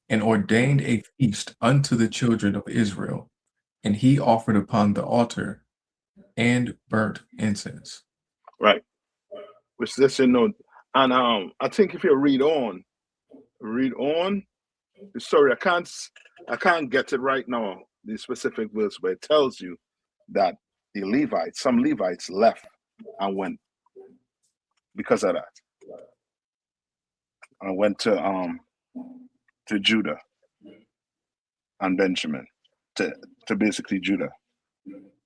and ordained a feast unto the children of Israel, and he offered upon the altar and burnt incense. Right. Which this you know, and I think if you read on the story. I can't get it right now, the specific verse, but it tells you that some Levites left and went because of that. I went to Judah and Benjamin, to basically Judah.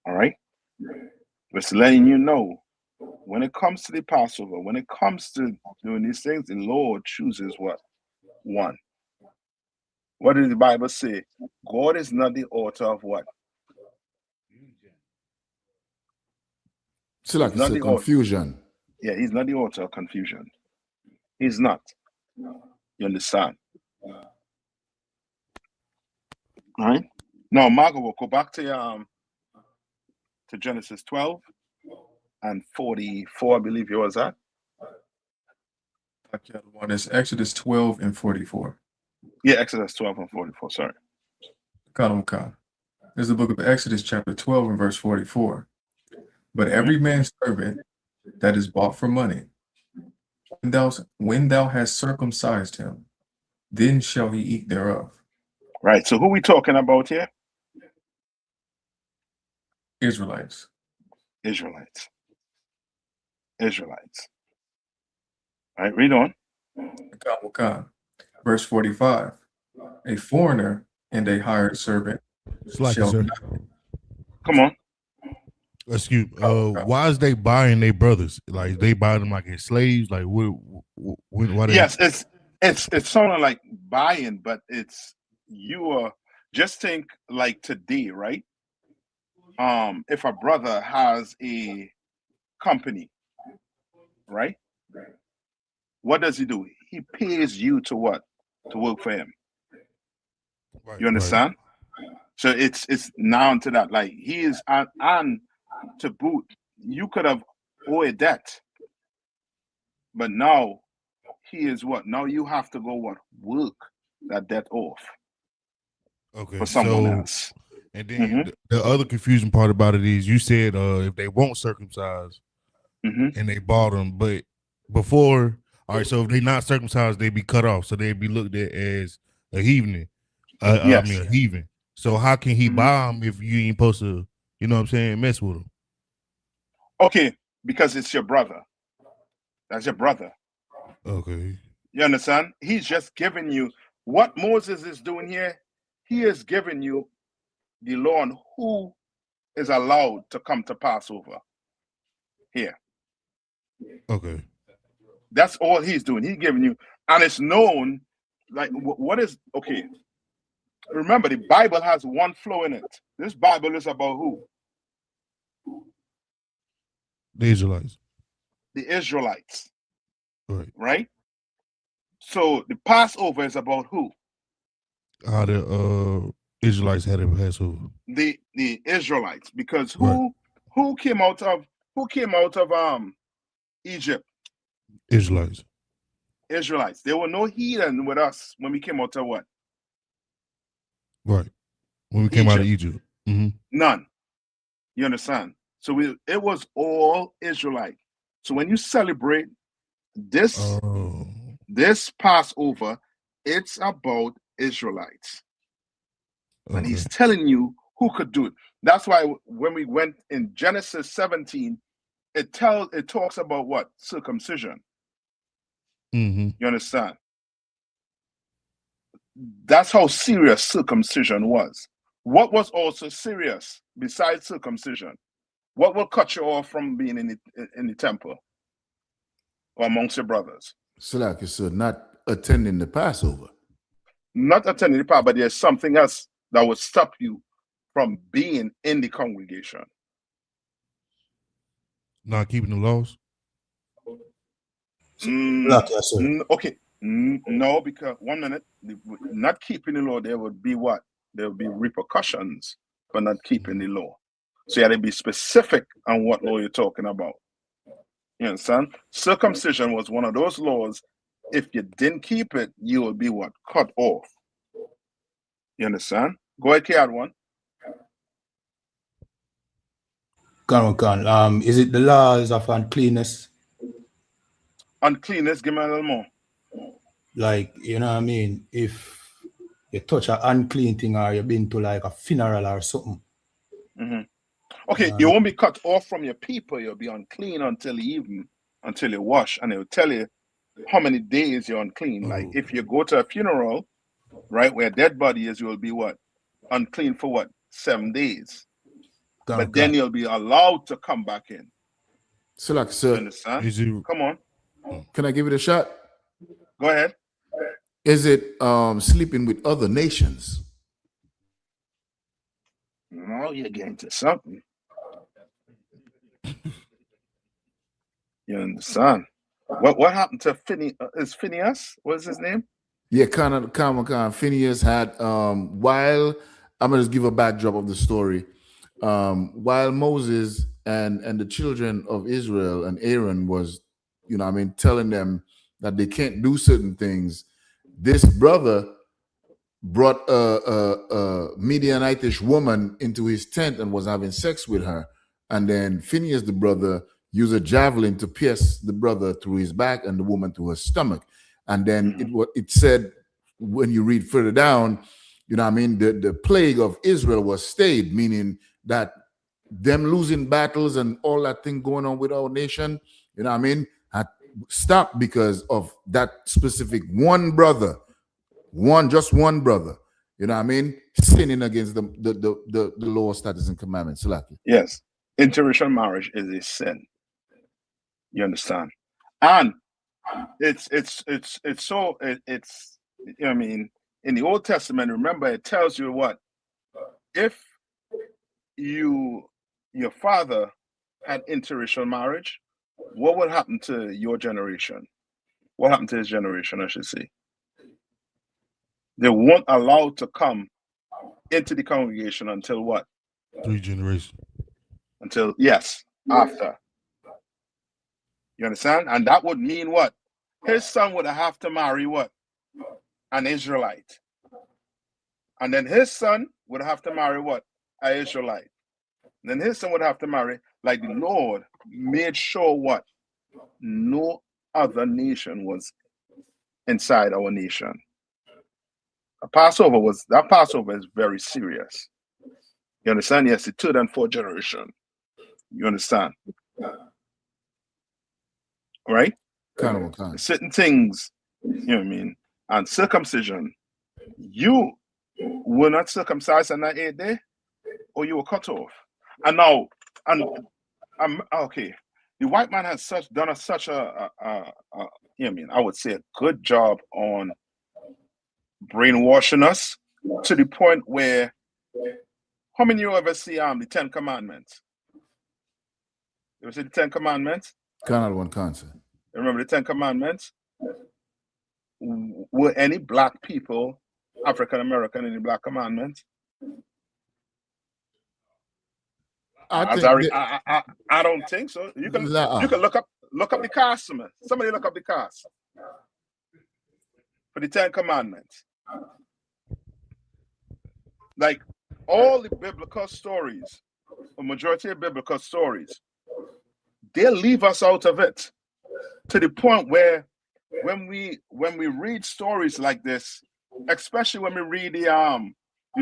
All right? Just letting you know, when it comes to the Passover, when it comes to doing these things, the Lord chooses what? One. What did the Bible say? God is not the author of what? So like it's confusion. Yeah, he's not the author of confusion. He's not. You understand? All right. Now, Margot, we'll go back to Genesis 12 and 44, I believe yours at. Okay, the one is Exodus 12 and 44. Yeah, Exodus 12 and 44, sorry. Khan. This is the book of Exodus, chapter 12 and verse 44. But every man's servant that is bought for money, when thou hast circumcised him, then shall he eat thereof. Right. So who we talking about here? Israelites. All right, read on. Verse 45. A foreigner and a hired servant shall not. Come on. Excuse. Why is they buying their brothers? Like they buy them like as slaves? Like what? Yes, it's sort of like buying, but it's you are just think like today, right? If a brother has a company, right? What does he do? He pays you to what? To work for him. Right, you understand? Right. So it's now to that. Like he is on to boot. You could have owed that, but now he is what? Now you have to go what? Work that debt off. Okay. For someone else. And then the other confusing part about it is you said if they won't circumcise and they bought them, but before, all right, so if they not circumcised, they be cut off, so they'd be looked at as a heathen. I mean a heathen. So how can he buy them if you ain't supposed to, you know what I'm saying, mess with them? Okay, because it's your brother. That's your brother. Okay. You understand? He's just giving you what Moses is doing here. He is giving you the law on who is allowed to come to Passover here. Okay. That's all he's doing. He's giving you, and it's known, like, what is, okay. Remember, the Bible has one flow in it. This Bible is about who? The Israelites. The Israelites. Right. Right? So the Passover is about who? How the Israelites had a Passover. The Israelites, because who came out of Egypt? Israelites. There were no heathen with us when we came out of what? Right. When we came out of Egypt. None. You understand? So it was all Israelite. So when you celebrate this, this Passover, it's about Israelites. And he's telling you who could do it. That's why when we went in Genesis 17, it talks about what? Circumcision. You understand? That's how serious circumcision was. What was also serious besides circumcision? What will cut you off from being in the temple or amongst your brothers? So like you said, not attending the Passover. Not attending the Passover, but there's something else that would stop you from being in the congregation. Not keeping the laws? Okay. No, because 1 minute, not keeping the law, there would be what? There would be repercussions for not keeping the law. So you have to be specific on what law you're talking about. You understand? Circumcision was one of those laws. If you didn't keep it, you would be what? Cut off. You understand? Go ahead, K one. Is it the laws of uncleanness? Uncleanness, give me a little more. Like, you know what I mean? If you touch an unclean thing or you've been to like a funeral or something. Okay, you won't be cut off from your people. You'll be unclean until the evening, until you wash. And it will tell you how many days you're unclean. Like if you go to a funeral, right, where a dead body is, you'll be what? Unclean for what? 7 days. But then you'll be allowed to come back in. So like, sir, understand? Come on. Can I give it a shot? Go ahead. Is it sleeping with other nations? No, you're getting to something. You understand? What happened to Phineas? What's his name? Yeah, Phineas had while I'm gonna just give a backdrop of the story. While Moses and the children of Israel and Aaron was, telling them that they can't do certain things, this brother brought a Midianitish woman into his tent and was having sex with her. And then Phineas, the brother, used a javelin to pierce the brother through his back and the woman through her stomach. And then it said, when you read further down, the plague of Israel was stayed, meaning that them losing battles and all that thing going on with our nation, had stopped because of that specific one brother, just one brother, sinning against the law, statutes, and commandments. Yes, interracial marriage is a sin. You understand? And it's in the Old Testament, remember, it tells you what? If your father had interracial marriage, what would happen to your generation? What happened to his generation, I should say? They weren't allowed to come into the congregation until what? 3 generations. Until, yes, after. You understand? And that would mean what? His son would have to marry what? An Israelite. And then his son would have to marry what? An Israelite. And then his son would have to marry, like the Lord made sure what? No other nation was inside our nation. That Passover is very serious. You understand? Yes, the 3rd and 4th generation. You understand? Right? Certain things, you know what I mean? And circumcision, you were not circumcised on that 8th day, or you were cut off. And now, okay, the white man has done such a I would say a good job on brainwashing us to the point where, how many of you ever see the 10 Commandments? You ever see the 10 Commandments? One concept. Remember the 10 Commandments? Were any black people, African American, in the Black Commandments? I don't think so. You can look up the cast. Somebody look up the cast for the 10 Commandments. Like all the biblical stories, a majority of biblical stories, they'll leave us out of it, to the point where when we read stories like this, especially when we read the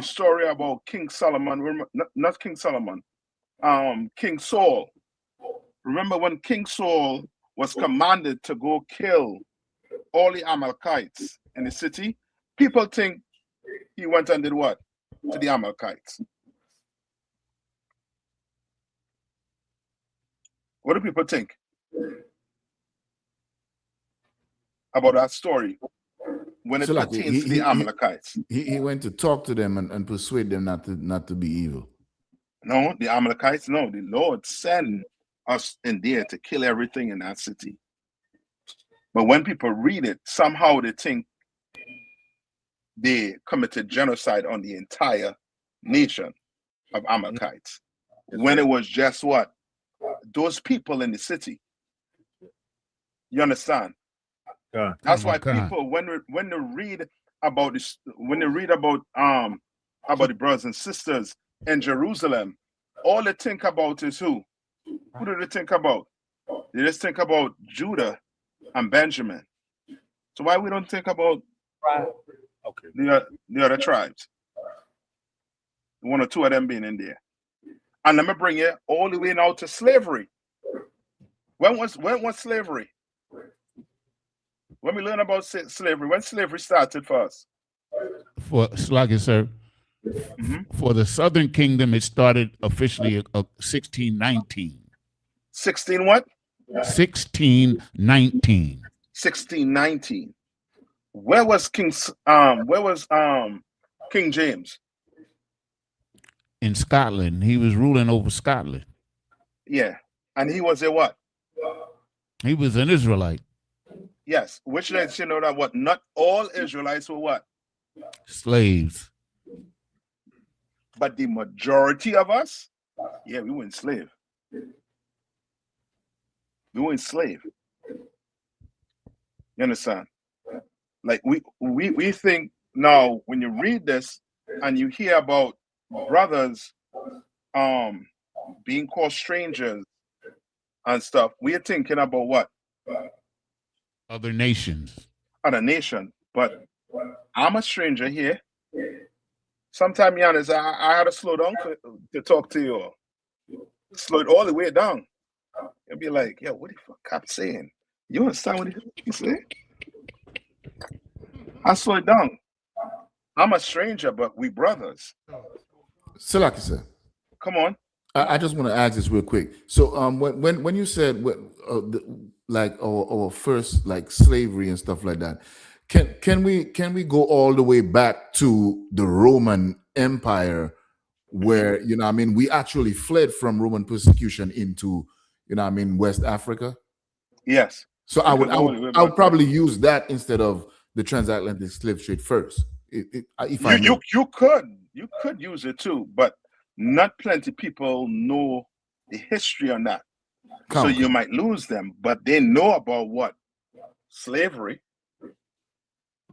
story about King Solomon, not King Solomon, King Saul. Remember when King Saul was commanded to go kill all the Amalekites in the city? People think he went and did what to the Amalekites? What do people think about that story when it pertains to the Amalekites? He went to talk to them and persuade them not to be evil. No, the Amalekites, no. The Lord sent us in there to kill everything in that city. But when people read it, somehow they think they committed genocide on the entire nation of Amalekites. When it was just what? Those people in the city. You understand? That's why people, when they read about this, when they read about the brothers and sisters in Jerusalem, all they think about is who? Who do they think about? They just think about Judah and Benjamin. So why we don't think about the other tribes? One or two of them being in there. And let me bring you all the way now to slavery. When was slavery? When we learn about slavery, when slavery started for us? For Sluggy, sir, for the Southern Kingdom, it started officially 1619. 16 what? 1619. 1619. Where was King James? In Scotland. He was ruling over Scotland. Yeah. And he was a what? He was an Israelite. Yes. Which lets you know that what? Not all Israelites were what? Slaves. But the majority of us, yeah, we were enslaved. We were enslaved. You understand? Like we think now when you read this and you hear about brothers being called strangers and stuff, we're thinking about what? Other nations. Other nation. But I'm a stranger here. Sometimes, Giannis, I had to slow down to talk to you. Slow it all the way down. You'll be like, yo, what the fuck Cap saying? You understand what he's saying? I slow it down. I'm a stranger, but we brothers. Silaki, sir. Come on. I just want to ask this real quick. So, when you said like our first like slavery and stuff like that, can we go all the way back to the Roman Empire, where we actually fled from Roman persecution into West Africa? Yes. So I would probably use that instead of the transatlantic slave trade first. You could use it too, but not plenty people know the history on that. So you might lose them, but they know about what? Slavery.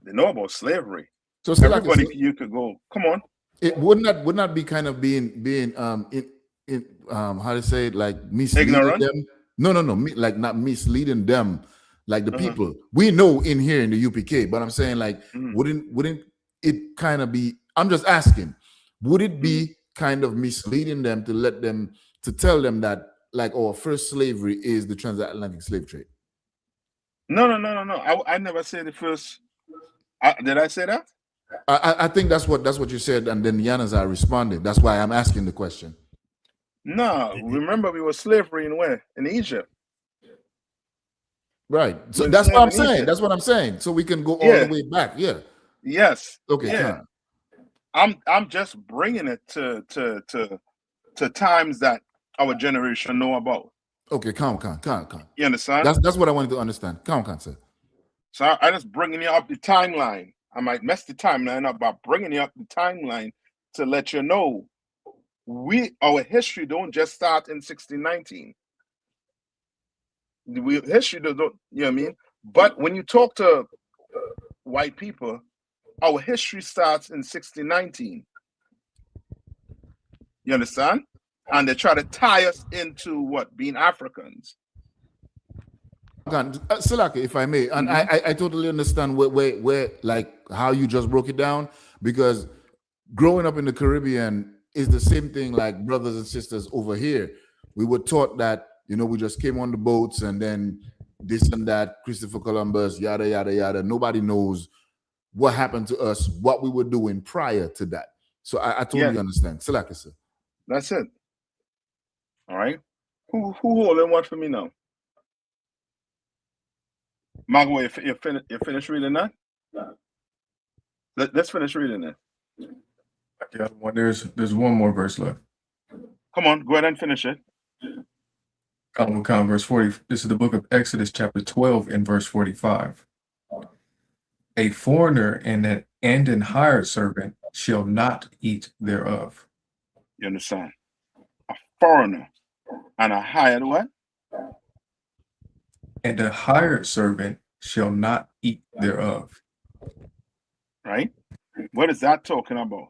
They know about slavery. So everybody, you could go. Come on. It would not be kind of being how to say it, like misleading ignorant? them. No, like not misleading them, like the people we know in here in the UPK. But I'm saying, like, wouldn't it kind of be? I'm just asking, would it be kind of misleading them to tell them that like our first slavery is the transatlantic slave trade? No. I never said the first. Did I say that? I think that's what you said, and then Yanazar responded. That's why I'm asking the question. No, remember we were slavery in where? In Egypt. Right. So that's what I'm saying. Egypt. That's what I'm saying. So we can go all the way back. Yeah. Yes. Okay. Yeah. I'm just bringing it to times that our generation know about. Okay, come. You understand? That's what I wanted to understand. Come, sir. So I just bringing you up the timeline. I might mess the timeline up by bringing you up the timeline to let you know our history don't just start in 1619. History don't, you know what I mean? But when you talk to white people, our history starts in 1619. You understand? And they try to tie us into what? Being Africans. Salaka, if I may, and I totally understand where like how you just broke it down, because growing up in the Caribbean is the same thing like brothers and sisters over here. We were taught that, we just came on the boats and then this and that, Christopher Columbus, yada, yada, yada. Nobody knows what happened to us, what we were doing prior to that. So I totally understand. Salaka, sir. That's it. All right. Who holding what for me now? Margo, you finish reading that? Let's finish reading it. I got one. There's one more verse left. Come on, go ahead and finish it. Verse 40. This is the book of Exodus, chapter 12, and verse 45. A foreigner and an hired servant shall not eat thereof. You understand? A foreigner and a hired what? And a hired servant shall not eat thereof. Right? What is that talking about?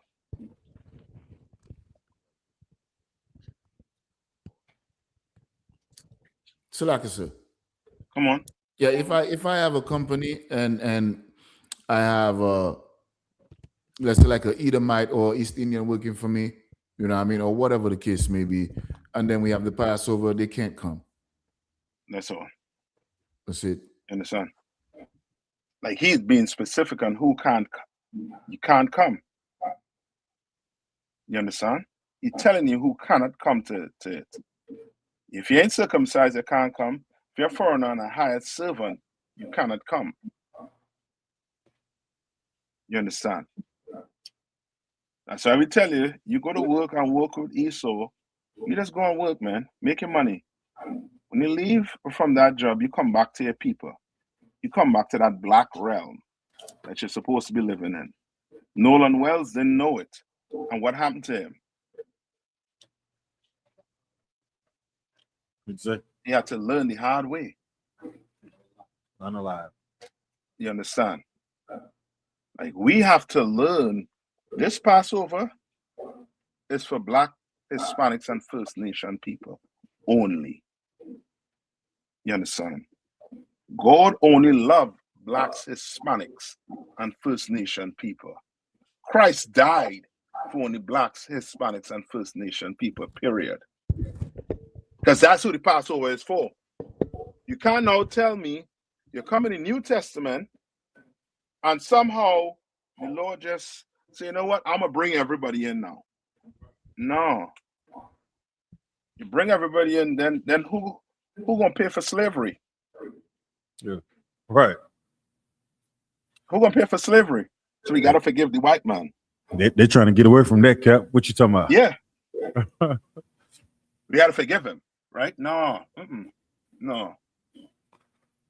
Salaka, sir. Come on. Yeah, if I have a company and I have let's say like an Edomite or East Indian working for me, you know what I mean, or whatever the case may be, and then we have the Passover, they can't come. That's all. That's it. Understand? Like he's being specific on who can't. You can't come. You understand? He's telling you who cannot come to it. If you ain't circumcised, you can't come. If you're a foreigner and a hired servant, you cannot come. You understand? That's why we tell you, you go to work and work with Esau, you just go and work, man. Make your money. When you leave from that job, you come back to your people. You come back to that black realm that you're supposed to be living in. Nolan Wells didn't know it. And what happened to him? Exactly. He had to learn the hard way. Unalive. You understand? Like we have to learn this Passover is for Black, Hispanics, and First Nation people only. You understand? God only loved Blacks, Hispanics, and First Nation people. Christ died for only Blacks, Hispanics, and First Nation people, period. Because that's who the Passover is for. You can't now tell me you're coming in the New Testament and somehow the Lord just say, you know what, I'm going to bring everybody in now. No. You bring everybody in, then who going to pay for slavery? Yeah. Right. Who going to pay for slavery? So we got to forgive the white man. They're trying to get away from that, Cap. What you talking about? Yeah. We got to forgive him, right? No. No.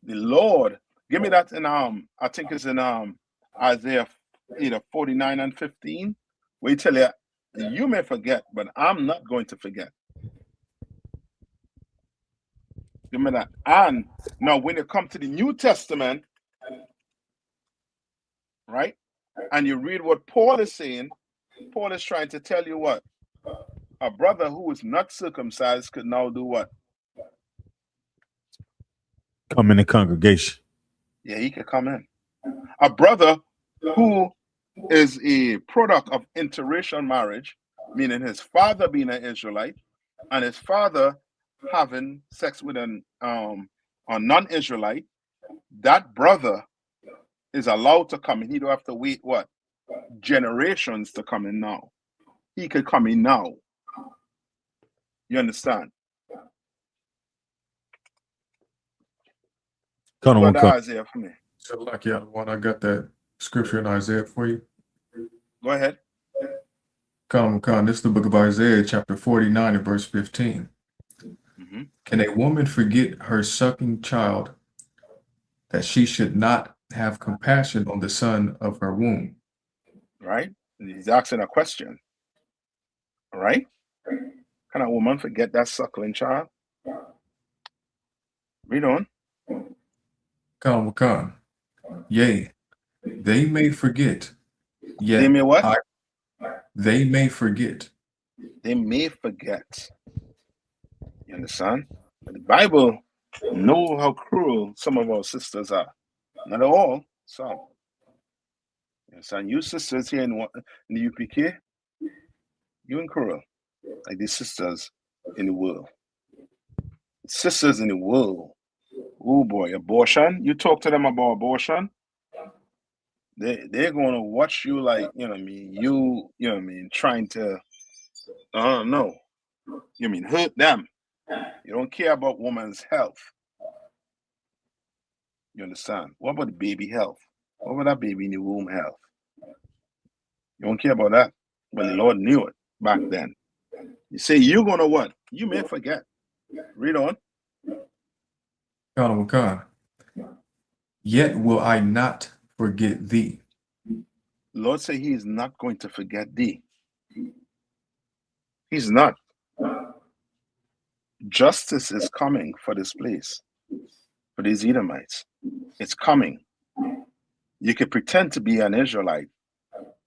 The Lord, give me that in, I think it's in Isaiah either 49 and 15, where he tell you may forget, but I'm not going to forget. Give me that. And now when you come to the New Testament, right, and you read what Paul is saying, Paul is trying to tell you what? A brother who is not circumcised could now do what? Come in the congregation. Yeah, he could come in. A brother who is a product of interracial marriage, meaning his father being an Israelite and his father having sex with a non-Israelite, that brother is allowed to come in. He don't have to wait, what? Generations to come in now. He could come in now. You understand? Come on, Isaiah for me. So, like, yeah, one, I got that scripture in Isaiah for you. Go ahead. Come. This is the book of Isaiah, chapter 49, and verse 15. Mm-hmm. Can a woman forget her sucking child, that she should not have compassion on the son of her womb? Right? And he's asking a question. Right? Can a woman forget that suckling child? Read on. Come. Yea, they may forget. Yet They may what? They may forget. They may forget. You understand? The Bible know how cruel some of our sisters are. Not all, some. Yes, and you sisters here in the UPK, you ain't cruel like these sisters in the world. Sisters in the world. Oh boy, abortion. You talk to them about abortion, they're gonna watch you like, you know what I mean, you know what I mean, trying to, I don't know, you mean hurt them. You don't care about woman's health. You understand? What about the baby health? What about that baby in the womb health? You don't care about that. But the Lord knew it back then. You say you're gonna what? You may forget. Read on. God, yet will I not forget thee. Lord say he is not going to forget thee. He's not. Justice is coming for this place, for these Edomites. It's coming. You can pretend to be an Israelite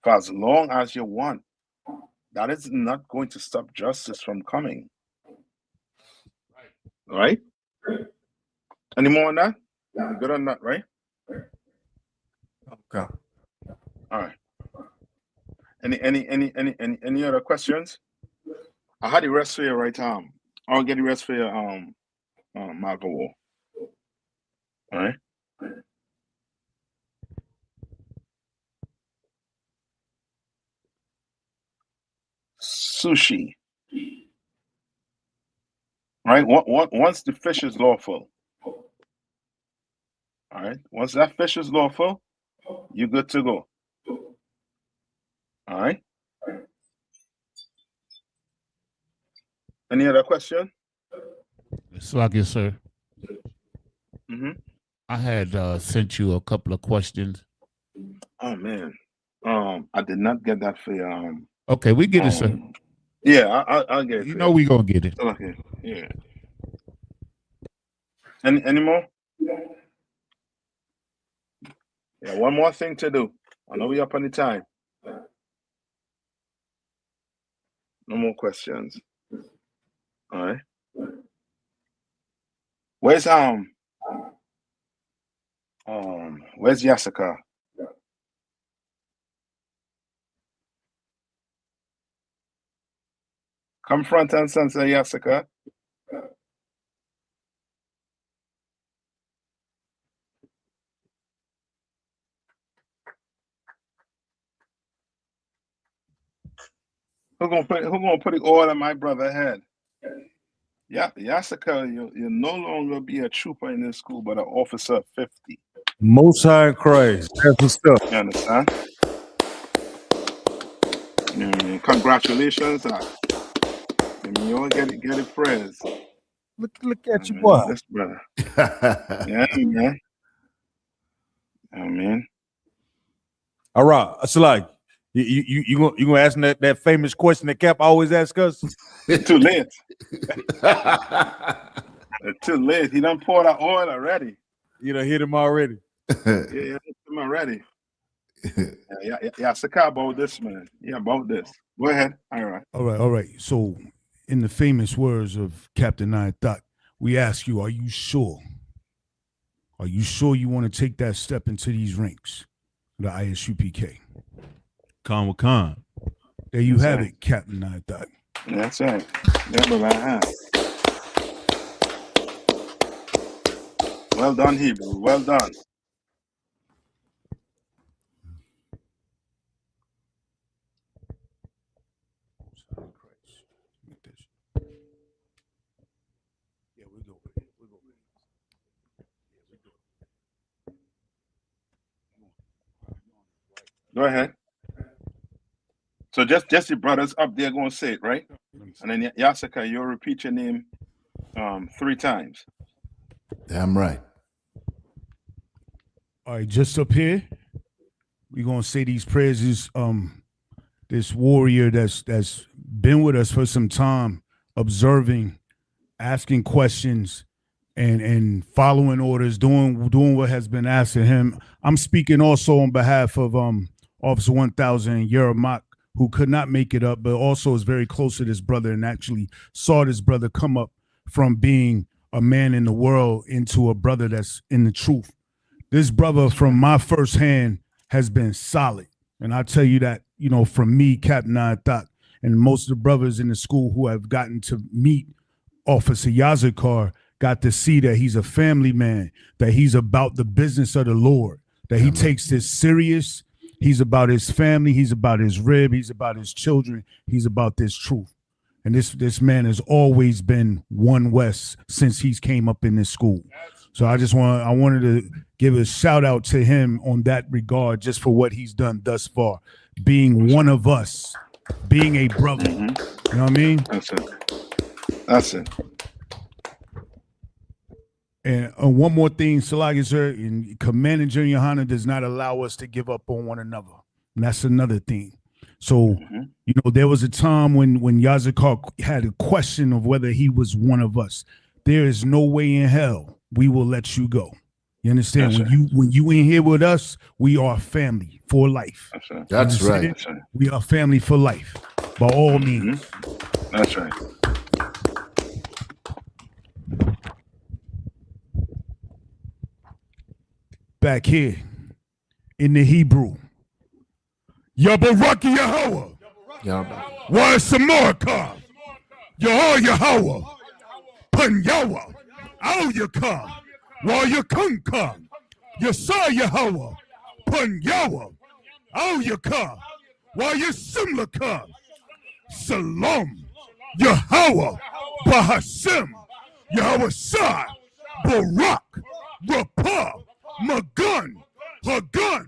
for as long as you want. That is not going to stop justice from coming. Right? Any more on that? Good on that, right? Okay. All right. Any other questions? I had the rest for you, right? I'll get the rest for you, Marco War. All right. Sushi. Right? Once the fish is lawful. All right. Once that fish is lawful, you're good to go. All right. Any other question? It's like it, sir. Mm-hmm. I had sent you a couple of questions. Oh man, I did not get that for you. Okay, we get it, sir. Yeah, I'll get it. You know we gonna get it. Okay. Yeah. Any more? Yeah, one more thing to do. I know we up on the time. No more questions. All right. Where's Yasaka? Come front and center, Yasaka. Who gonna put the oil on my brother's head? Yeah, Yasaka, you'll no longer be a trooper in this school, but an officer of 50. Most High in Christ. That's what's up. You understand? Congratulations. You all get it praise. Look at you, boy. This brother. Yeah, man. I mean. All right. So like you gonna ask him that famous question that Cap always asks us? It's too late. It's too late. He done poured out oil already. You done hit him already. Yeah, hit him already. Yeah, Saka about this, man. Yeah, about this. Go ahead. All right. So, in the famous words of Captain Nayathaq, we ask you, are you sure? Are you sure you want to take that step into these ranks, the ISUPK? Khan with Khan. There you have it, Captain Nayathaq. That's right. Yeah, brother. Well done, Hebrew. Well done. Go ahead. So just the brothers up there going to say it, right? And then Yasaka, you'll repeat your name 3 times. Damn right. All right, just up here, we're gonna say these prayers. This warrior that's been with us for some time, observing, asking questions, and following orders, doing what has been asked of him. I'm speaking also on behalf of Officer 1000 Yermak, who could not make it up, but also is very close to this brother and actually saw this brother come up from being a man in the world into a brother that's in the truth. This brother from my first hand has been solid. And I tell you that, you know, from me, Captain Nayathaq, and most of the brothers in the school who have gotten to meet Officer Yazikar, got to see that he's a family man, that he's about the business of the Lord, that he takes this serious. He's about his family. He's about his rib. He's about his children. He's about this truth. And this man has always been One West since he's came up in this school. So I wanted to give a shout out to him on that regard, just for what he's done thus far, being one of us, being a brother. You know what I mean? That's it. And one more thing, Salagi, sir, and Commander Junior Hana does not allow us to give up on one another. And that's another thing. So, you know, there was a time when Yazikar had a question of whether he was one of us. There is no way in hell we will let you go. You understand? When you in here with us, we are family for life. That's right. We are family for life, by all means. That's right. Back here in the Hebrew, Yabaraki Yahweh, Wa Samarka, Yahweh Yahweh, Pun Yahweh, Al Yakam, Wa Yakunka, Yasa Yahweh, Pun Yahweh, Al Yakam, Wa Yasimlaka, Salam, Yahweh, Bahashim, Yahweh Shai, Barak, Rapah, Magun, Hagun,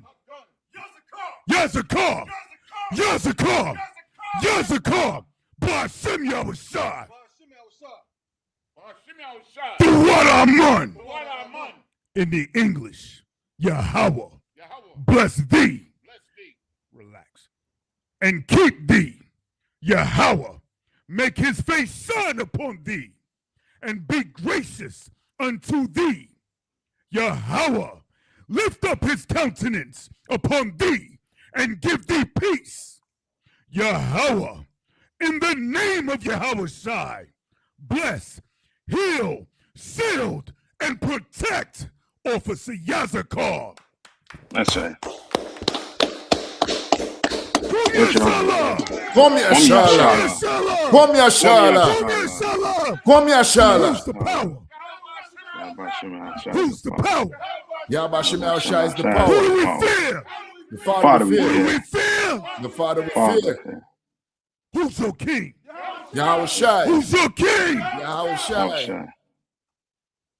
Yazikar, Bashim Yahushai, Duwadaman, in the English, Yahweh, bless thee, relax, and keep thee, Yahweh, make his face shine upon thee, and be gracious unto thee, Yahweh, lift up his countenance upon thee and give thee peace. Yahweh, in the name of Yahweh Shai, bless, heal, shield, and protect Officer Yazikar. That's right. Come here, Shala. Come here, Shala. Come here, Shala. Who's the power? Yahbashim Al-Shai is the power. Who do we fear? The Father we fear. Who do we fear? The Father we fear. Who's your king? Yahweh Shai. Who's your king? Yahweh Shai.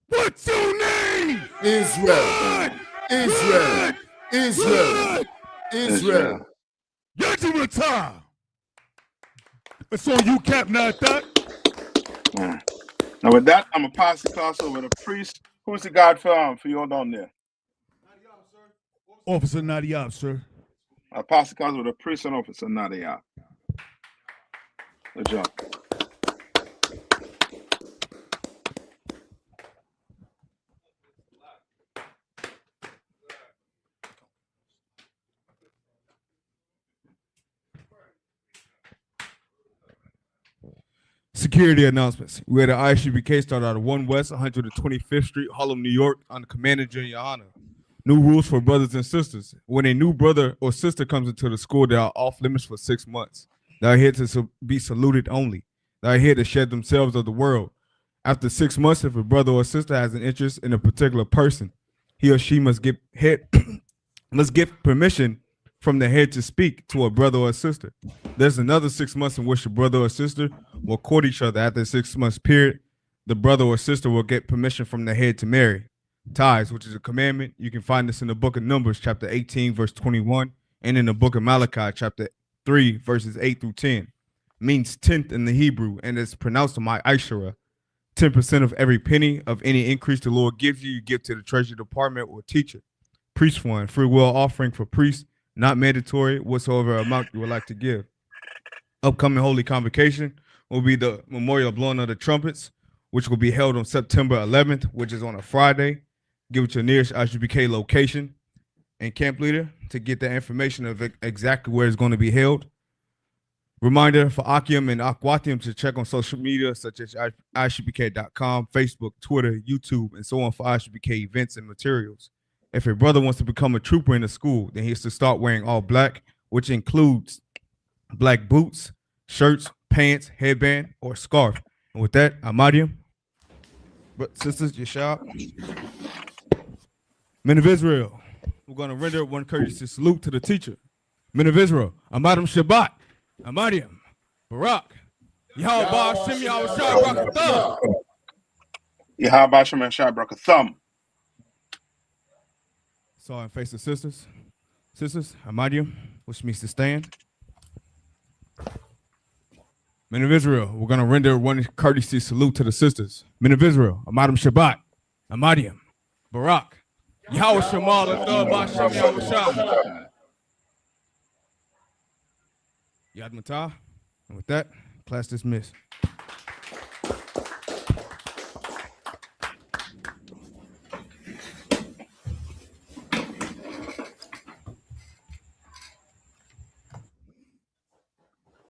What's your name? Israel. Israel. Israel. Israel. Yajimata. It's on you, Captain Nayathaq. Now with that, I'm gonna pass the class over to priest. Who's the guard for you all down there? Officer Nayathaq, sir. I'll pass the class over to priest and Officer Nayathaq. Good job. Security announcements. We had an ISUBK start out of 1 West 125th Street, Harlem, New York, on the Commander Junior Honor. New rules for brothers and sisters. When a new brother or sister comes into the school, they are off limits for 6 months. They are here to be saluted only. They are here to shed themselves of the world. After 6 months, if a brother or sister has an interest in a particular person, he or she must get permission from the head to speak to a brother or sister. There's another 6 months in which the brother or sister will court each other. After the 6 months period, the brother or sister will get permission from the head to marry. Ties, which is a commandment. You can find this in the book of Numbers, chapter 18, verse 21, and in the book of Malachi, chapter 3, verses 8 through 10. Means tenth in the Hebrew, and it's pronounced my Aishara. 10% of every penny of any increase the Lord gives you, you give to the treasury department or teacher. Priest fund, free will offering for priests, not mandatory, whatsoever amount you would like to give. Upcoming holy convocation will be the memorial blowing of the trumpets, which will be held on September 11th, which is on a Friday. Give it your nearest ISUBK location and camp leader to get the information of exactly where it's going to be held. Reminder for Akim and Akwatium to check on social media such as ISHBK.com, Facebook, Twitter, YouTube, and so on for ISHBK events and materials. If a brother wants to become a trooper in the school, then he has to start wearing all black, which includes black boots, shirts, pants, headband, or scarf. And with that, Ahmadium. But sisters, Yashab. Men of Israel, we're going to render one courteous salute to the teacher. Men of Israel, Ahmadium Shabbat, Ahmadium, Barak, Yahweh Shem Yahweh Shah Brakathum. Yahweh Shem Shah Brakathum. Saw and face the sisters. Sisters, Ahmadium, which means to stand. Men of Israel, we're going to render one courtesy salute to the sisters. Men of Israel, Ahmadium Shabbat, Ahmadium, Barak, Yahweh Shemal, Shem Yahweh Shah. Yad Matah. And with that, class dismissed.